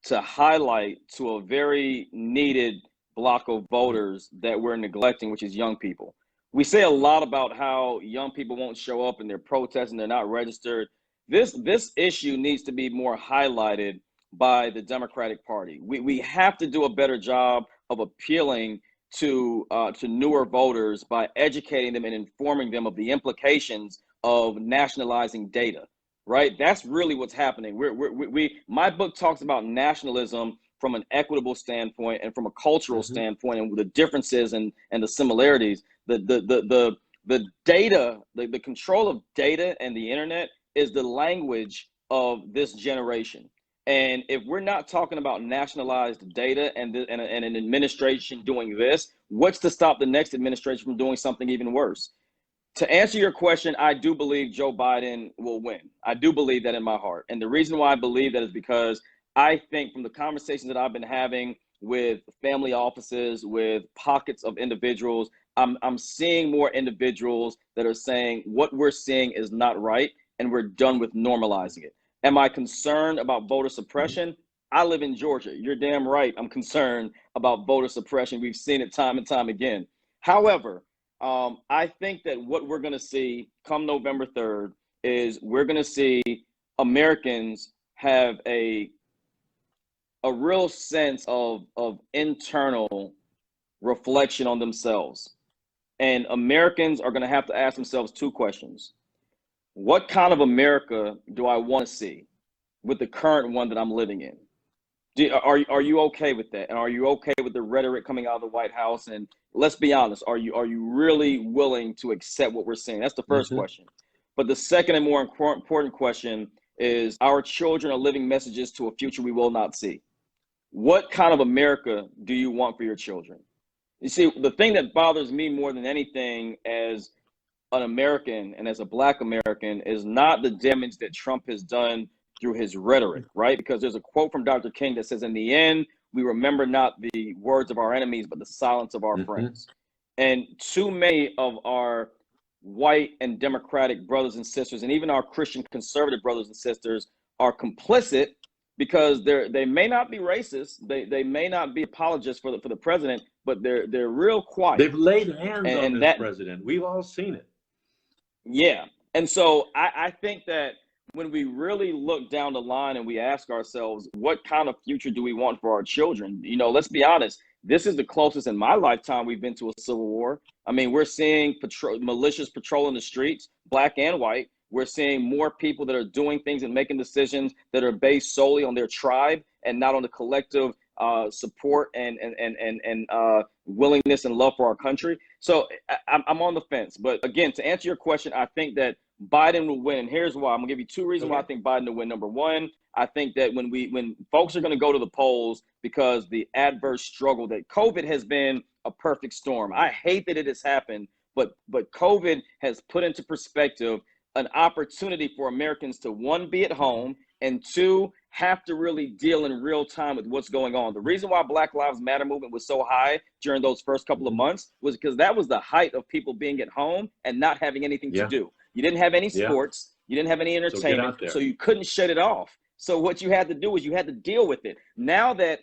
to highlight to a very needed block of voters that we're neglecting, which is young people. We say a lot about how young people won't show up and they're protesting, they're not registered. This issue needs to be more highlighted by the Democratic Party. We have to do a better job of appealing to newer voters by educating them and informing them of the implications of nationalizing data. Right? That's really what's happening. My book talks about nationalism from an equitable standpoint and from a cultural standpoint, and the differences and the similarities. The data, the control of data and the internet is the language of this generation. And if we're not talking about nationalized data and an administration doing this, what's to stop the next administration from doing something even worse? To answer your question, I do believe Joe Biden will win. I do believe that in my heart. And the reason why I believe that is because I think from the conversations that I've been having with family offices, with pockets of individuals, I'm seeing more individuals that are saying what we're seeing is not right, and we're done with normalizing it. Am I concerned about voter suppression? I live in Georgia. You're damn right. I'm concerned about voter suppression. We've seen it time and time again. However, I think that what we're going to see come November 3rd is we're going to see Americans have a real sense of internal reflection on themselves. And Americans are going to have to ask themselves two questions. What kind of America do I want to see with the current one that I'm living in? Are you okay with that? And are you okay with the rhetoric coming out of the White House? And let's be honest, are you really willing to accept what we're seeing? That's the first question. But the second and more important question is, our children are living messages to a future we will not see. What kind of America do you want for your children? You see, the thing that bothers me more than anything as an American and as a Black American is not the damage that Trump has done through his rhetoric, right? Because there's a quote from Dr. King that says, in the end, we remember not the words of our enemies, but the silence of our friends. And too many of our white and Democratic brothers and sisters, and even our Christian conservative brothers and sisters, are complicit because they may not be racist, they may not be apologists for the president, but they're real quiet. They've laid hands on this president. We've all seen it. Yeah. And so I think that when we really look down the line and we ask ourselves, what kind of future do we want for our children? You know, let's be honest. This is the closest in my lifetime we've been to a civil war. I mean, we're seeing militias patrolling the streets, Black and white. We're seeing more people that are doing things and making decisions that are based solely on their tribe and not on the collective support and willingness and love for our country. So I'm on the fence. But again, to answer your question, I think that Biden will win. And here's why. I'm gonna give you two reasons why I think Biden will win. Number one, I think that when folks are going to go to the polls because the adverse struggle that COVID has been a perfect storm. I hate that it has happened, but COVID has put into perspective an opportunity for Americans to, one, be at home, and two, have to really deal in real time with what's going on. The reason why Black Lives Matter movement was so high during those first couple of months was because that was the height of people being at home and not having anything to do. You didn't have any sports, you didn't have any entertainment, so you couldn't shut it off. So what you had to do was you had to deal with it. Now that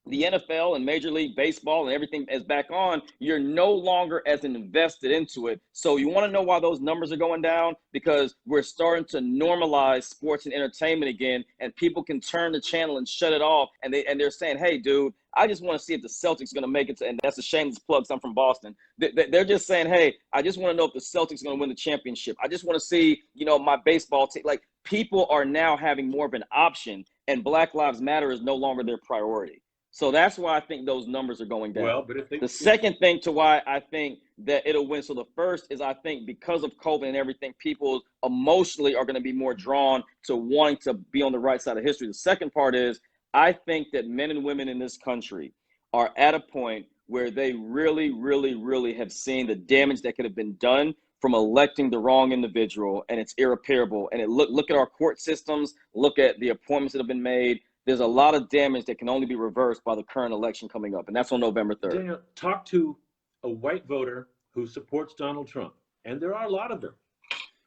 the NFL and Major League Baseball and everything is back on, you're no longer as invested into it. So you want to know why those numbers are going down? Because we're starting to normalize sports and entertainment again, and people can turn the channel and shut it off. And they're saying, hey, dude, I just want to see if the Celtics are going to make it to, and that's a shameless plug, 'cause I'm from Boston. They're just saying, hey, I just want to know if the Celtics are going to win the championship. I just want to see, my baseball team. Like, people are now having more of an option, and Black Lives Matter is no longer their priority. So that's why I think those numbers are going down. Well, but if the second thing to why I think that it'll win. So the first is, I think because of COVID and everything, people emotionally are going to be more drawn to wanting to be on the right side of history. The second part is, I think that men and women in this country are at a point where they really, really, really have seen the damage that could have been done from electing the wrong individual, and it's irreparable. And look at our court systems, look at the appointments that have been made. There's a lot of damage that can only be reversed by the current election coming up, and that's on November 3rd. Daniel, talk to a white voter who supports Donald Trump, and there are a lot of them,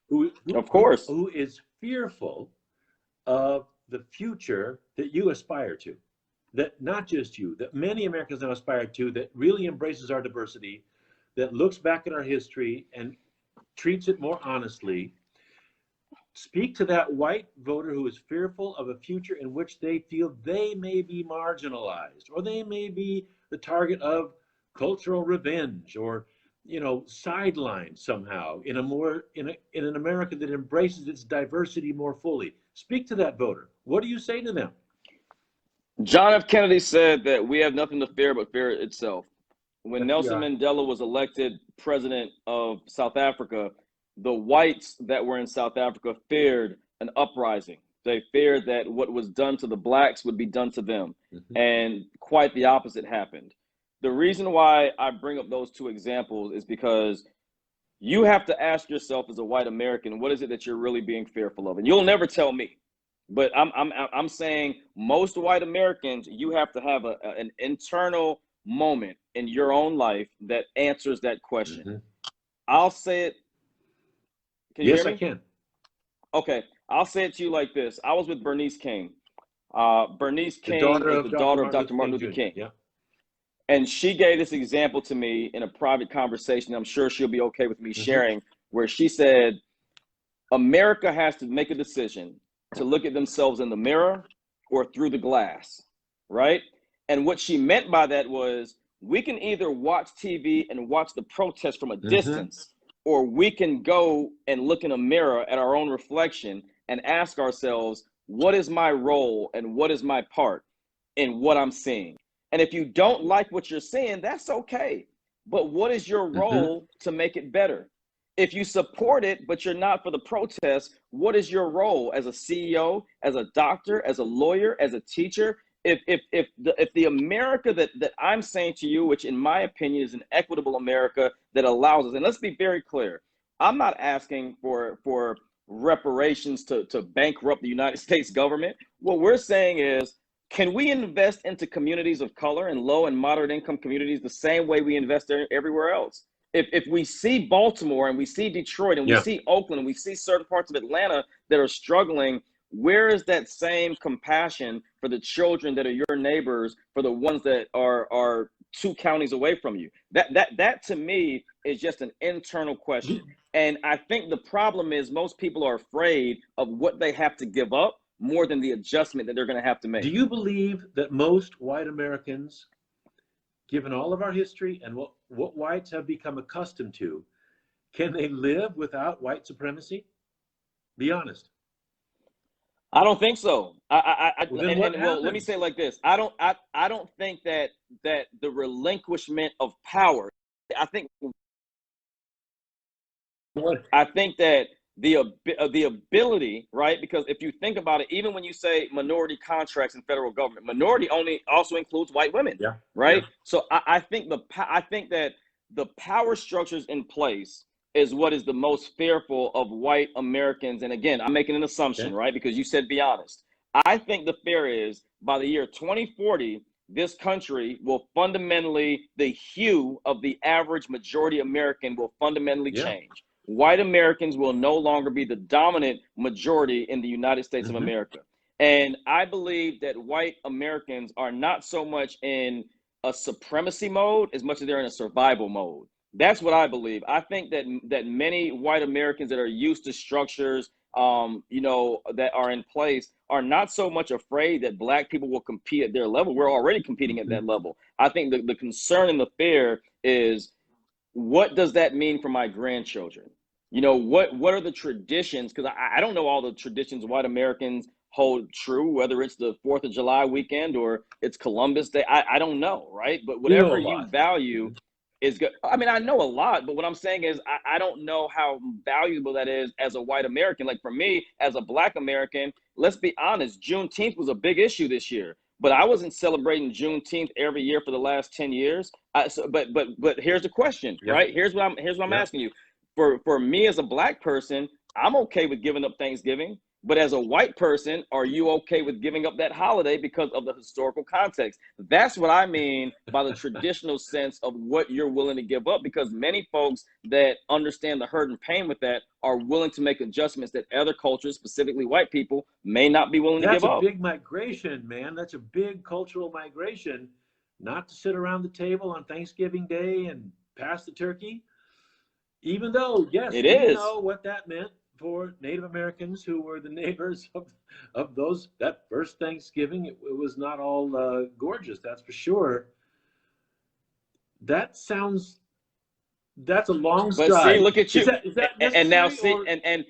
who is fearful of the future that you aspire to, that not just you, that many Americans now aspire to, that really embraces our diversity, that looks back at our history and treats it more honestly. Speak to that white voter who is fearful of a future in which they feel they may be marginalized, or they may be the target of cultural revenge, or sidelined somehow in an America that embraces its diversity more fully. Speak to that voter. What do you say to them? John F. Kennedy said that we have nothing to fear but fear itself. When Nelson Mandela was elected president of South Africa, the whites that were in South Africa feared an uprising. They feared that what was done to the blacks would be done to them. And quite the opposite happened. The reason why I bring up those two examples is because you have to ask yourself, as a white American, what is it that you're really being fearful of? And you'll never tell me. But I'm saying most white Americans, you have to have an internal moment in your own life that answers that question. I'll say it. Can you hear me? Yes, I can. Okay, I'll say it to you like this. I was with Bernice King. Bernice King is the daughter of Dr. Martin Luther King. Yeah. And she gave this example to me in a private conversation. I'm sure she'll be okay with me sharing, where she said, America has to make a decision to look at themselves in the mirror or through the glass, right? And what she meant by that was, we can either watch TV and watch the protest from a distance, or we can go and look in a mirror at our own reflection and ask ourselves, what is my role and what is my part in what I'm seeing? And if you don't like what you're seeing, that's okay. But what is your role to make it better? If you support it, but you're not for the protest, what is your role as a CEO, as a doctor, as a lawyer, as a teacher? If the America that I'm saying to you, which in my opinion is an equitable America that allows us, and let's be very clear, I'm not asking for reparations to bankrupt the United States government. What we're saying is, can we invest into communities of color and low and moderate income communities the same way we invest everywhere else? If we see Baltimore and we see Detroit and we see Oakland and we see certain parts of Atlanta that are struggling, where is that same compassion for the children that are your neighbors, for the ones that are 2 counties away from you? That to me is just an internal question. And I think the problem is most people are afraid of what they have to give up more than the adjustment that they're going to have to make. Do you believe that most white Americans, given all of our history and what whites have become accustomed to, can they live without white supremacy? Be honest. I don't think so. Well, let me say it like this. I don't think that the relinquishment of power. I think that the ability, right? Because if you think about it, even when you say minority contracts in federal government, minority only also includes white women, right? Yeah. So I think that the power structures in place is what is the most fearful of white Americans. And again, I'm making an assumption, Okay. right? Because you said be honest. I think the fear is by the year 2040, this country will fundamentally, the hue of the average majority American will fundamentally Yeah. change. White Americans will no longer be the dominant majority in the United States of America. And I believe that white Americans are not so much in a supremacy mode as much as they're in a survival mode. That's what I believe. I think that many white Americans that are used to structures, that are in place are not so much afraid that black people will compete at their level. We're already competing at that level. I think the concern and the fear is, what does that mean for my grandchildren? What are the traditions? Because I don't know all the traditions white Americans hold true, whether it's the 4th of July weekend or it's Columbus Day. I don't know, right? But You know whatever a you lot. value is good. I mean, I know a lot, but what I'm saying is I don't know how valuable that is as a white American. Like for me, as a black American, let's be honest, Juneteenth was a big issue this year. But I wasn't celebrating Juneteenth every year for the last 10 years. But here's the question, Yeah. right? Here's what I'm Yeah. asking you. For me as a black person, I'm okay with giving up Thanksgiving. But as a white person, are you okay with giving up that holiday because of the historical context? That's what I mean by the traditional sense of what you're willing to give up, because many folks that understand the hurt and pain with that are willing to make adjustments that other cultures, specifically white people, may not be willing to That's give a up. big migration, man. That's a big cultural migration. Not to sit around the table on Thanksgiving Day and pass the turkey, even though, yes, It we is. know what that meant for Native Americans who were the neighbors of those that first Thanksgiving. It was not all gorgeous, that's for sure. That's a long But see, stride. look at you. Is that And now necessary see, or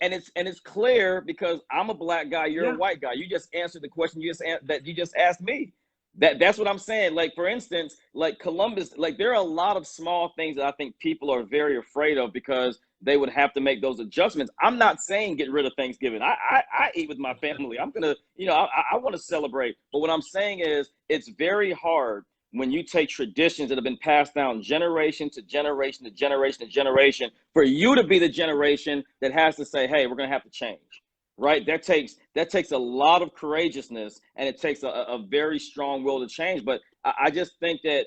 and it's clear because I'm a black guy, you're a yeah? white guy. You just answered the question that you just asked me. That's what I'm saying. Like for instance, like Columbus, like there are a lot of small things that I think people are very afraid of because they would have to make those adjustments. I'm not saying get rid of Thanksgiving. I eat with my family. I'm gonna, I want to celebrate. But what I'm saying is it's very hard when you take traditions that have been passed down generation to generation to generation to generation, for you to be the generation that has to say, hey, we're going to have to change, right? That takes a lot of courageousness, and it takes a very strong will to change. But I just think that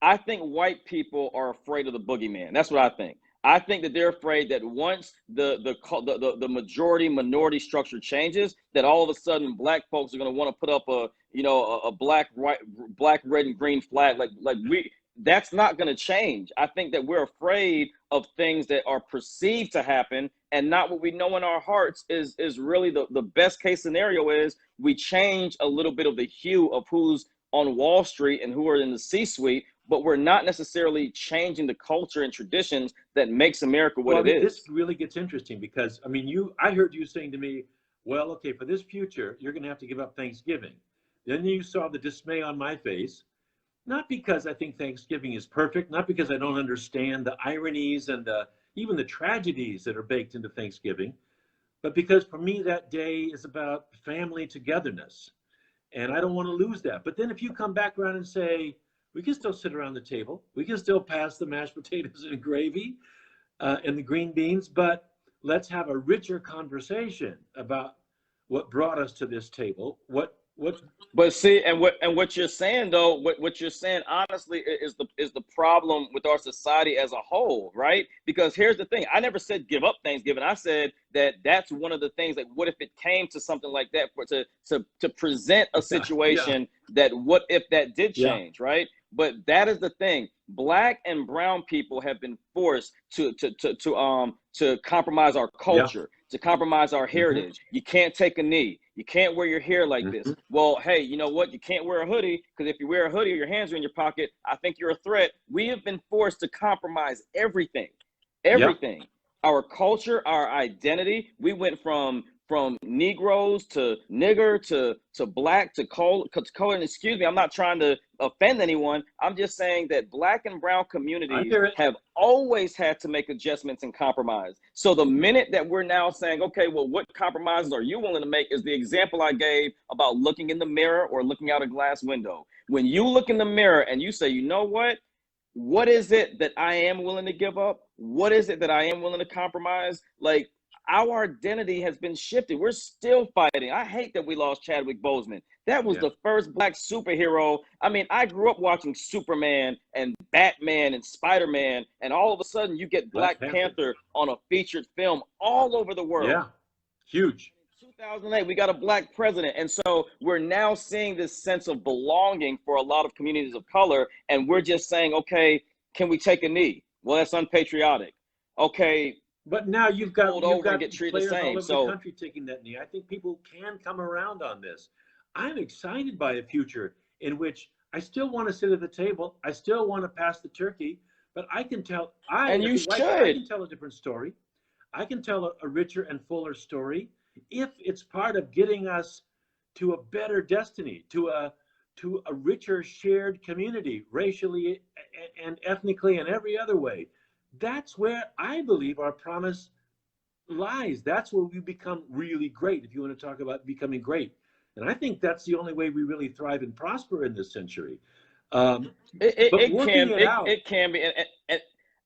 I think white people are afraid of the boogeyman. That's what I think. I think that they're afraid that once the majority minority structure changes, that all of a sudden black folks are going to want to put up a black red and green flag. That's not going to change. I think that we're afraid of things that are perceived to happen and not what we know in our hearts is really the best case scenario is we change a little bit of the hue of who's on Wall Street and who are in the C-suite, but we're not necessarily changing the culture and traditions that makes America what Well, it is. this really gets interesting because I mean, I heard you saying to me, well, okay, for this future, you're going to have to give up Thanksgiving. Then you saw the dismay on my face, not because I think Thanksgiving is perfect, not because I don't understand the ironies and even the tragedies that are baked into Thanksgiving, but because for me, that day is about family togetherness. And I don't want to lose that. But then if you come back around and say, we can still sit around the table, we can still pass the mashed potatoes and gravy and the green beans, but let's have a richer conversation about what brought us to this table. But see, and what you're saying though, what you're saying honestly is the problem with our society as a whole, right? Because here's the thing: I never said give up Thanksgiving. I said that's one of the things. Like, what if it came to something like that for to present a situation that what if that did change, right? But that is the thing. Black and brown people have been forced to compromise our culture, to compromise our heritage. You can't take a knee. You can't wear your hair like this. Well, hey, you know what? You can't wear a hoodie because if you wear a hoodie or your hands are in your pocket, I think you're a threat. We have been forced to compromise everything, everything. Our culture, our identity. We went from Negroes to nigger to black to color. And excuse me, I'm not trying to offend anyone. I'm just saying that black and brown communities have always had to make adjustments and compromise. So the minute that we're now saying, okay, well, what compromises are you willing to make is the example I gave about looking in the mirror or looking out a glass window. When you look in the mirror and you say, you know what? what is it that I am willing to give up? What is it that I am willing to compromise? Like, our identity has been shifted. We're still fighting. I hate that we lost Chadwick Boseman. That was Yeah. the first Black superhero. I mean, I grew up watching Superman and Batman and Spider-Man, and all of a sudden you get Black Panther on a featured film all over the world. Yeah, huge. 2008, we got a Black president. And so we're now seeing this sense of belonging for a lot of communities of color. And we're just saying, okay, can we take a knee? Well, that's unpatriotic. Okay. But now you've got get treated the players same. all over So the country taking that knee. I think people can come around on this. I'm excited by a future in which I still want to sit at the table. I still want to pass the turkey, but I can tell, I can tell a different story. I can tell a richer and fuller story if it's part of getting us to a better destiny, to a richer shared community, racially and ethnically and every other way. That's where I believe our promise lies. That's where we become really great, if you want to talk about becoming great. And I think that's the only way we really thrive and prosper in this century. It can be.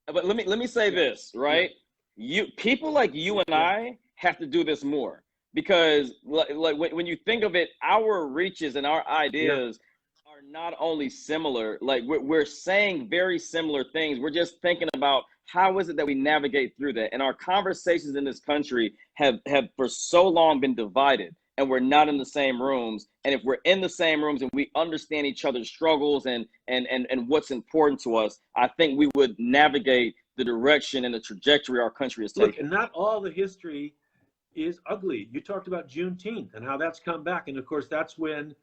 But let me say this, right? Yeah. People like you and I have to do this more, because like when you think of it, our reaches and our ideas are not only similar, like we're saying very similar things. We're just thinking about how is it that we navigate through that. And our conversations in this country have for so long been divided, and we're not in the same rooms. And if we're in the same rooms and we understand each other's struggles and what's important to us, I think we would navigate the direction and the trajectory our country is taking. Look, and not all the history is ugly. You talked about Juneteenth and how that's come back. And of course, that's when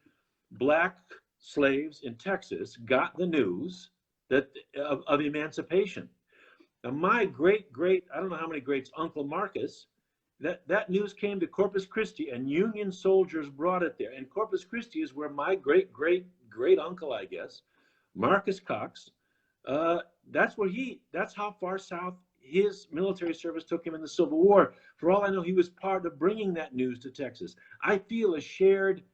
Black slaves in Texas got the news that of emancipation. Now, my great, I don't know how many greats, Uncle Marcus, that news came to Corpus Christi, and Union soldiers brought it there. And Corpus Christi is where my great uncle, I guess, Marcus Cox, that's how far south his military service took him in the Civil War. For all I know, he was part of bringing that news to Texas. I feel a shared,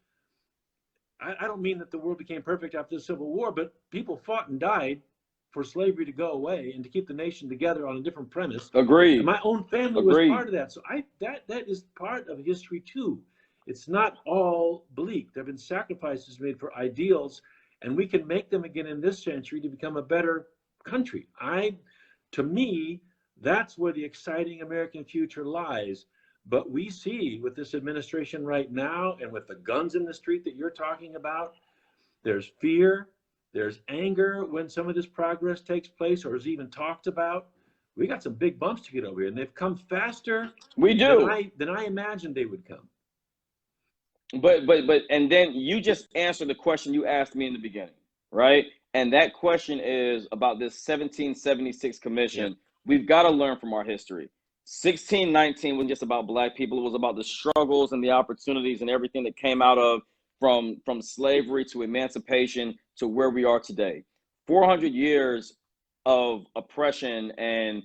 I don't mean that the world became perfect after the Civil War, but people fought and died for slavery to go away and to keep the nation together on a different premise. Agreed. And my own family was part of that. So that is part of history too. It's not all bleak. There have been sacrifices made for ideals, and we can make them again in this century to become a better country. To me, that's where the exciting American future lies. But we see with this administration right now, and with the guns in the street that you're talking about, there's fear, there's anger when some of this progress takes place or is even talked about. We got some big bumps to get over here, and they've come faster than I imagined they would come. But and then you just answered the question you asked me in the beginning, right? And that question is about this 1776 commission. Yeah. We've got to learn from our history. 1619 wasn't just about Black people. It was about the struggles and the opportunities and everything that came out of from slavery to emancipation to where we are today. 400 years of oppression and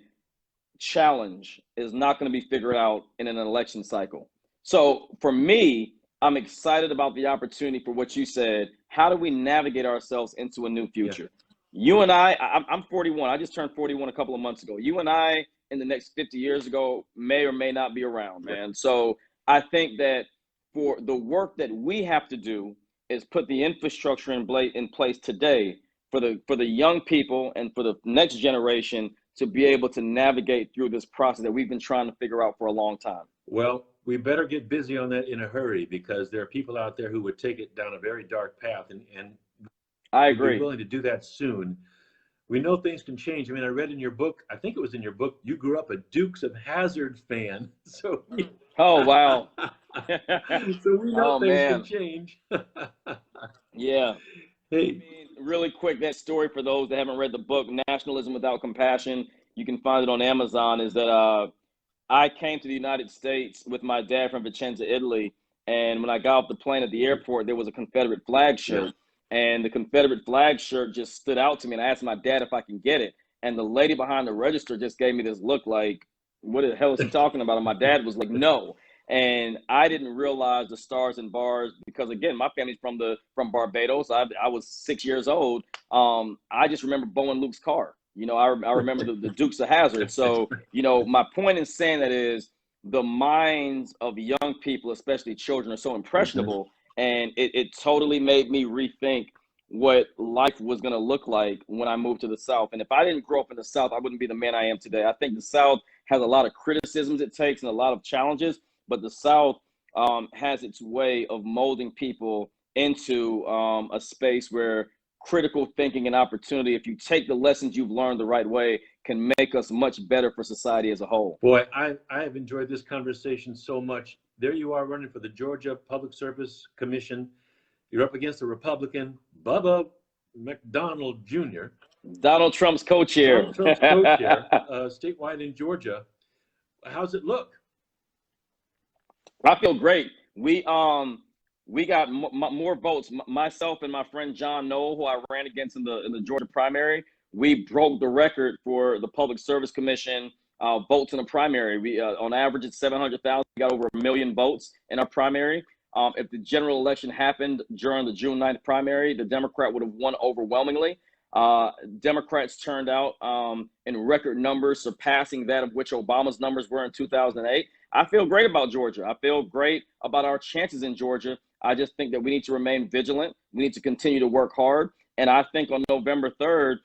challenge is not going to be figured out in an election cycle. So for me, I'm excited about the opportunity for what you said. How do we navigate ourselves into a new future? Yeah. You and I'm 41. I just turned 41 a couple of months ago. You and I, in the next 50 years ago, may or may not be around, man. Yeah. So I think that for the work that we have to do is put the infrastructure in place today for the young people and for the next generation to be able to navigate through this process that we've been trying to figure out for a long time. Well, we better get busy on that in a hurry, because there are people out there who would take it down a very dark path, and I agree. Be willing to do that soon. We know things can change. I mean, I read in your book, I think it was in your book, you grew up a Dukes of Hazzard fan. So oh, wow. So we know things can change. Yeah. Hey. I mean, really quick, that story for those that haven't read the book, Nationalism Without Compassion, you can find it on Amazon, is that I came to the United States with my dad from Vicenza, Italy. And when I got off the plane at the airport, there was a Confederate flag shirt. Yeah. And the Confederate flag shirt just stood out to me. And I asked my dad if I can get it. And the lady behind the register just gave me this look like, what the hell is he talking about? And my dad was like, no. And I didn't realize the stars and bars because, again, my family's from Barbados. I was 6 years old. I just remember Bo and Luke's car. You know, I remember the Dukes of Hazzard. So, you know, my point in saying that is the minds of young people, especially children, are so impressionable. And it totally made me rethink what life was going to look like when I moved to the South. And if I didn't grow up in the South, I wouldn't be the man I am today. I think the South has a lot of criticisms it takes and a lot of challenges, but the South has its way of molding people into a space where critical thinking and opportunity, if you take the lessons you've learned the right way, can make us much better for society as a whole. Boy, I have enjoyed this conversation so much. There you are running for the Georgia Public Service Commission. You're up against a Republican, Bubba McDonald Jr. Donald Trump's co-chair. Donald Trump's co-chair, statewide in Georgia. How's it look? I feel great. We got more votes. Myself and my friend John Knoll, who I ran against in the Georgia primary, we broke the record for the Public Service Commission votes in a primary. We on average it's 700,000. We got over 1 million votes in our primary. If the general election happened during the June 9th primary, the Democrat would have won overwhelmingly. Democrats turned out in record numbers, surpassing that of which Obama's numbers were in 2008. I feel great about Georgia. I feel great about our chances in Georgia. I just think that we need to remain vigilant. We need to continue to work hard. And I think on November 3rd,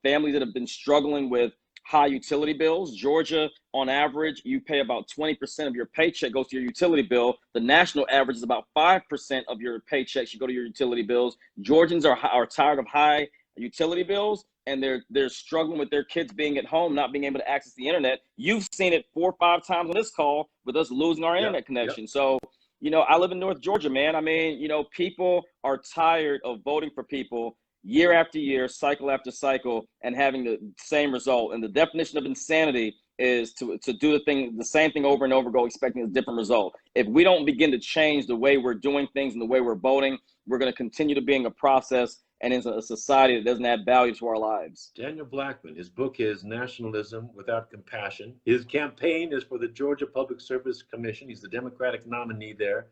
families that have been struggling with high utility bills, Georgia, on average, you pay about 20% of your paycheck goes to your utility bill. The national average is about 5% of your paycheck should go to your utility bills. Georgians are tired of high utility bills, and they're struggling with their kids being at home, not being able to access the internet. You've seen it 4 or 5 times on this call with us losing our internet connection. So, you know, I live in North Georgia, man. I mean, you know, people are tired of voting for people year after year, cycle after cycle, and having the same result. And the definition of insanity is to do the same thing over and over, go expecting a different result. If we don't begin to change the way we're doing things and the way we're voting, we're going to continue to be in a process and in a society that doesn't add value to our lives. Daniel Blackman, his book is Nationalism Without Compassion. His campaign is for the Georgia Public Service Commission. He's the Democratic nominee there.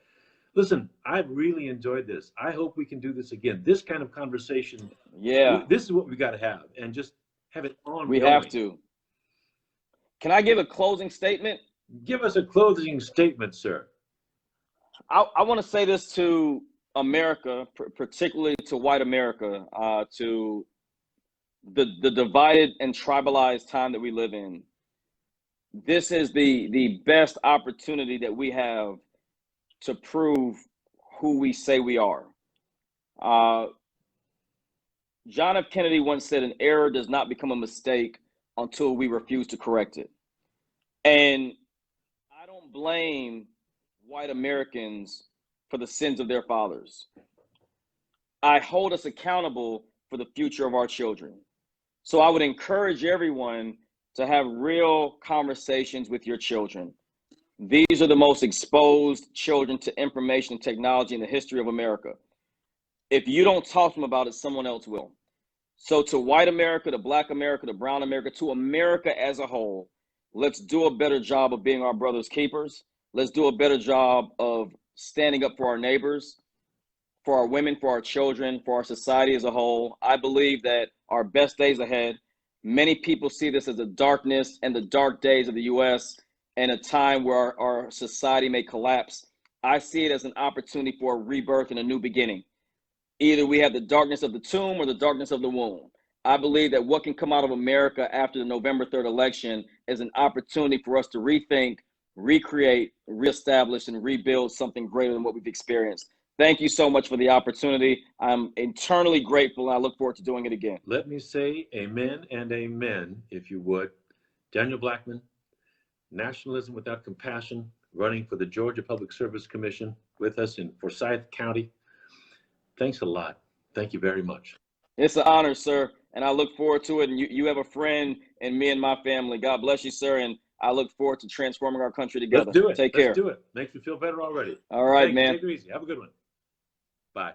Listen, I've really enjoyed this. I hope we can do this again. This kind of conversation, this is what we got to have, and just have it on. We have to. Can I give a closing statement? Give us a closing statement, sir. I want to say this to America, particularly to white America, to the divided and tribalized time that we live in. This is the best opportunity that we have to prove who we say we are. John F. Kennedy once said, an error does not become a mistake until we refuse to correct it. And I don't blame white Americans for the sins of their fathers. I hold us accountable for the future of our children. So I would encourage everyone to have real conversations with your children. These are the most exposed children to information and technology in the history of America. If you don't talk to them about it, someone else will. So to white America, to black America, to brown America, to America as a whole, let's do a better job of being our brother's keepers. Let's do a better job of standing up for our neighbors, for our women, for our children, for our society as a whole. I believe that our best days ahead. Many people see this as the darkness and the dark days of the U.S. and a time where our society may collapse. I see it as an opportunity for a rebirth and a new beginning. Either we have the darkness of the tomb or the darkness of the womb. I believe that what can come out of America after the November 3rd election is an opportunity for us to rethink, recreate, reestablish, and rebuild something greater than what we've experienced. Thank you so much for the opportunity. I'm eternally grateful, and I look forward to doing it again. Let me say amen and amen, if you would. Daniel Blackman, Nationalism Without Compassion, running for the Georgia Public Service Commission with us in Forsyth County. Thanks a lot. Thank you very much. It's an honor, sir, and I look forward to it. And you have a friend in me and my family. God bless you, sir, and I look forward to transforming our country together. Let's do it. Take care. Let's do it. Makes me feel better already. All right, Thanks. man. Take it easy. Have a good one. Bye.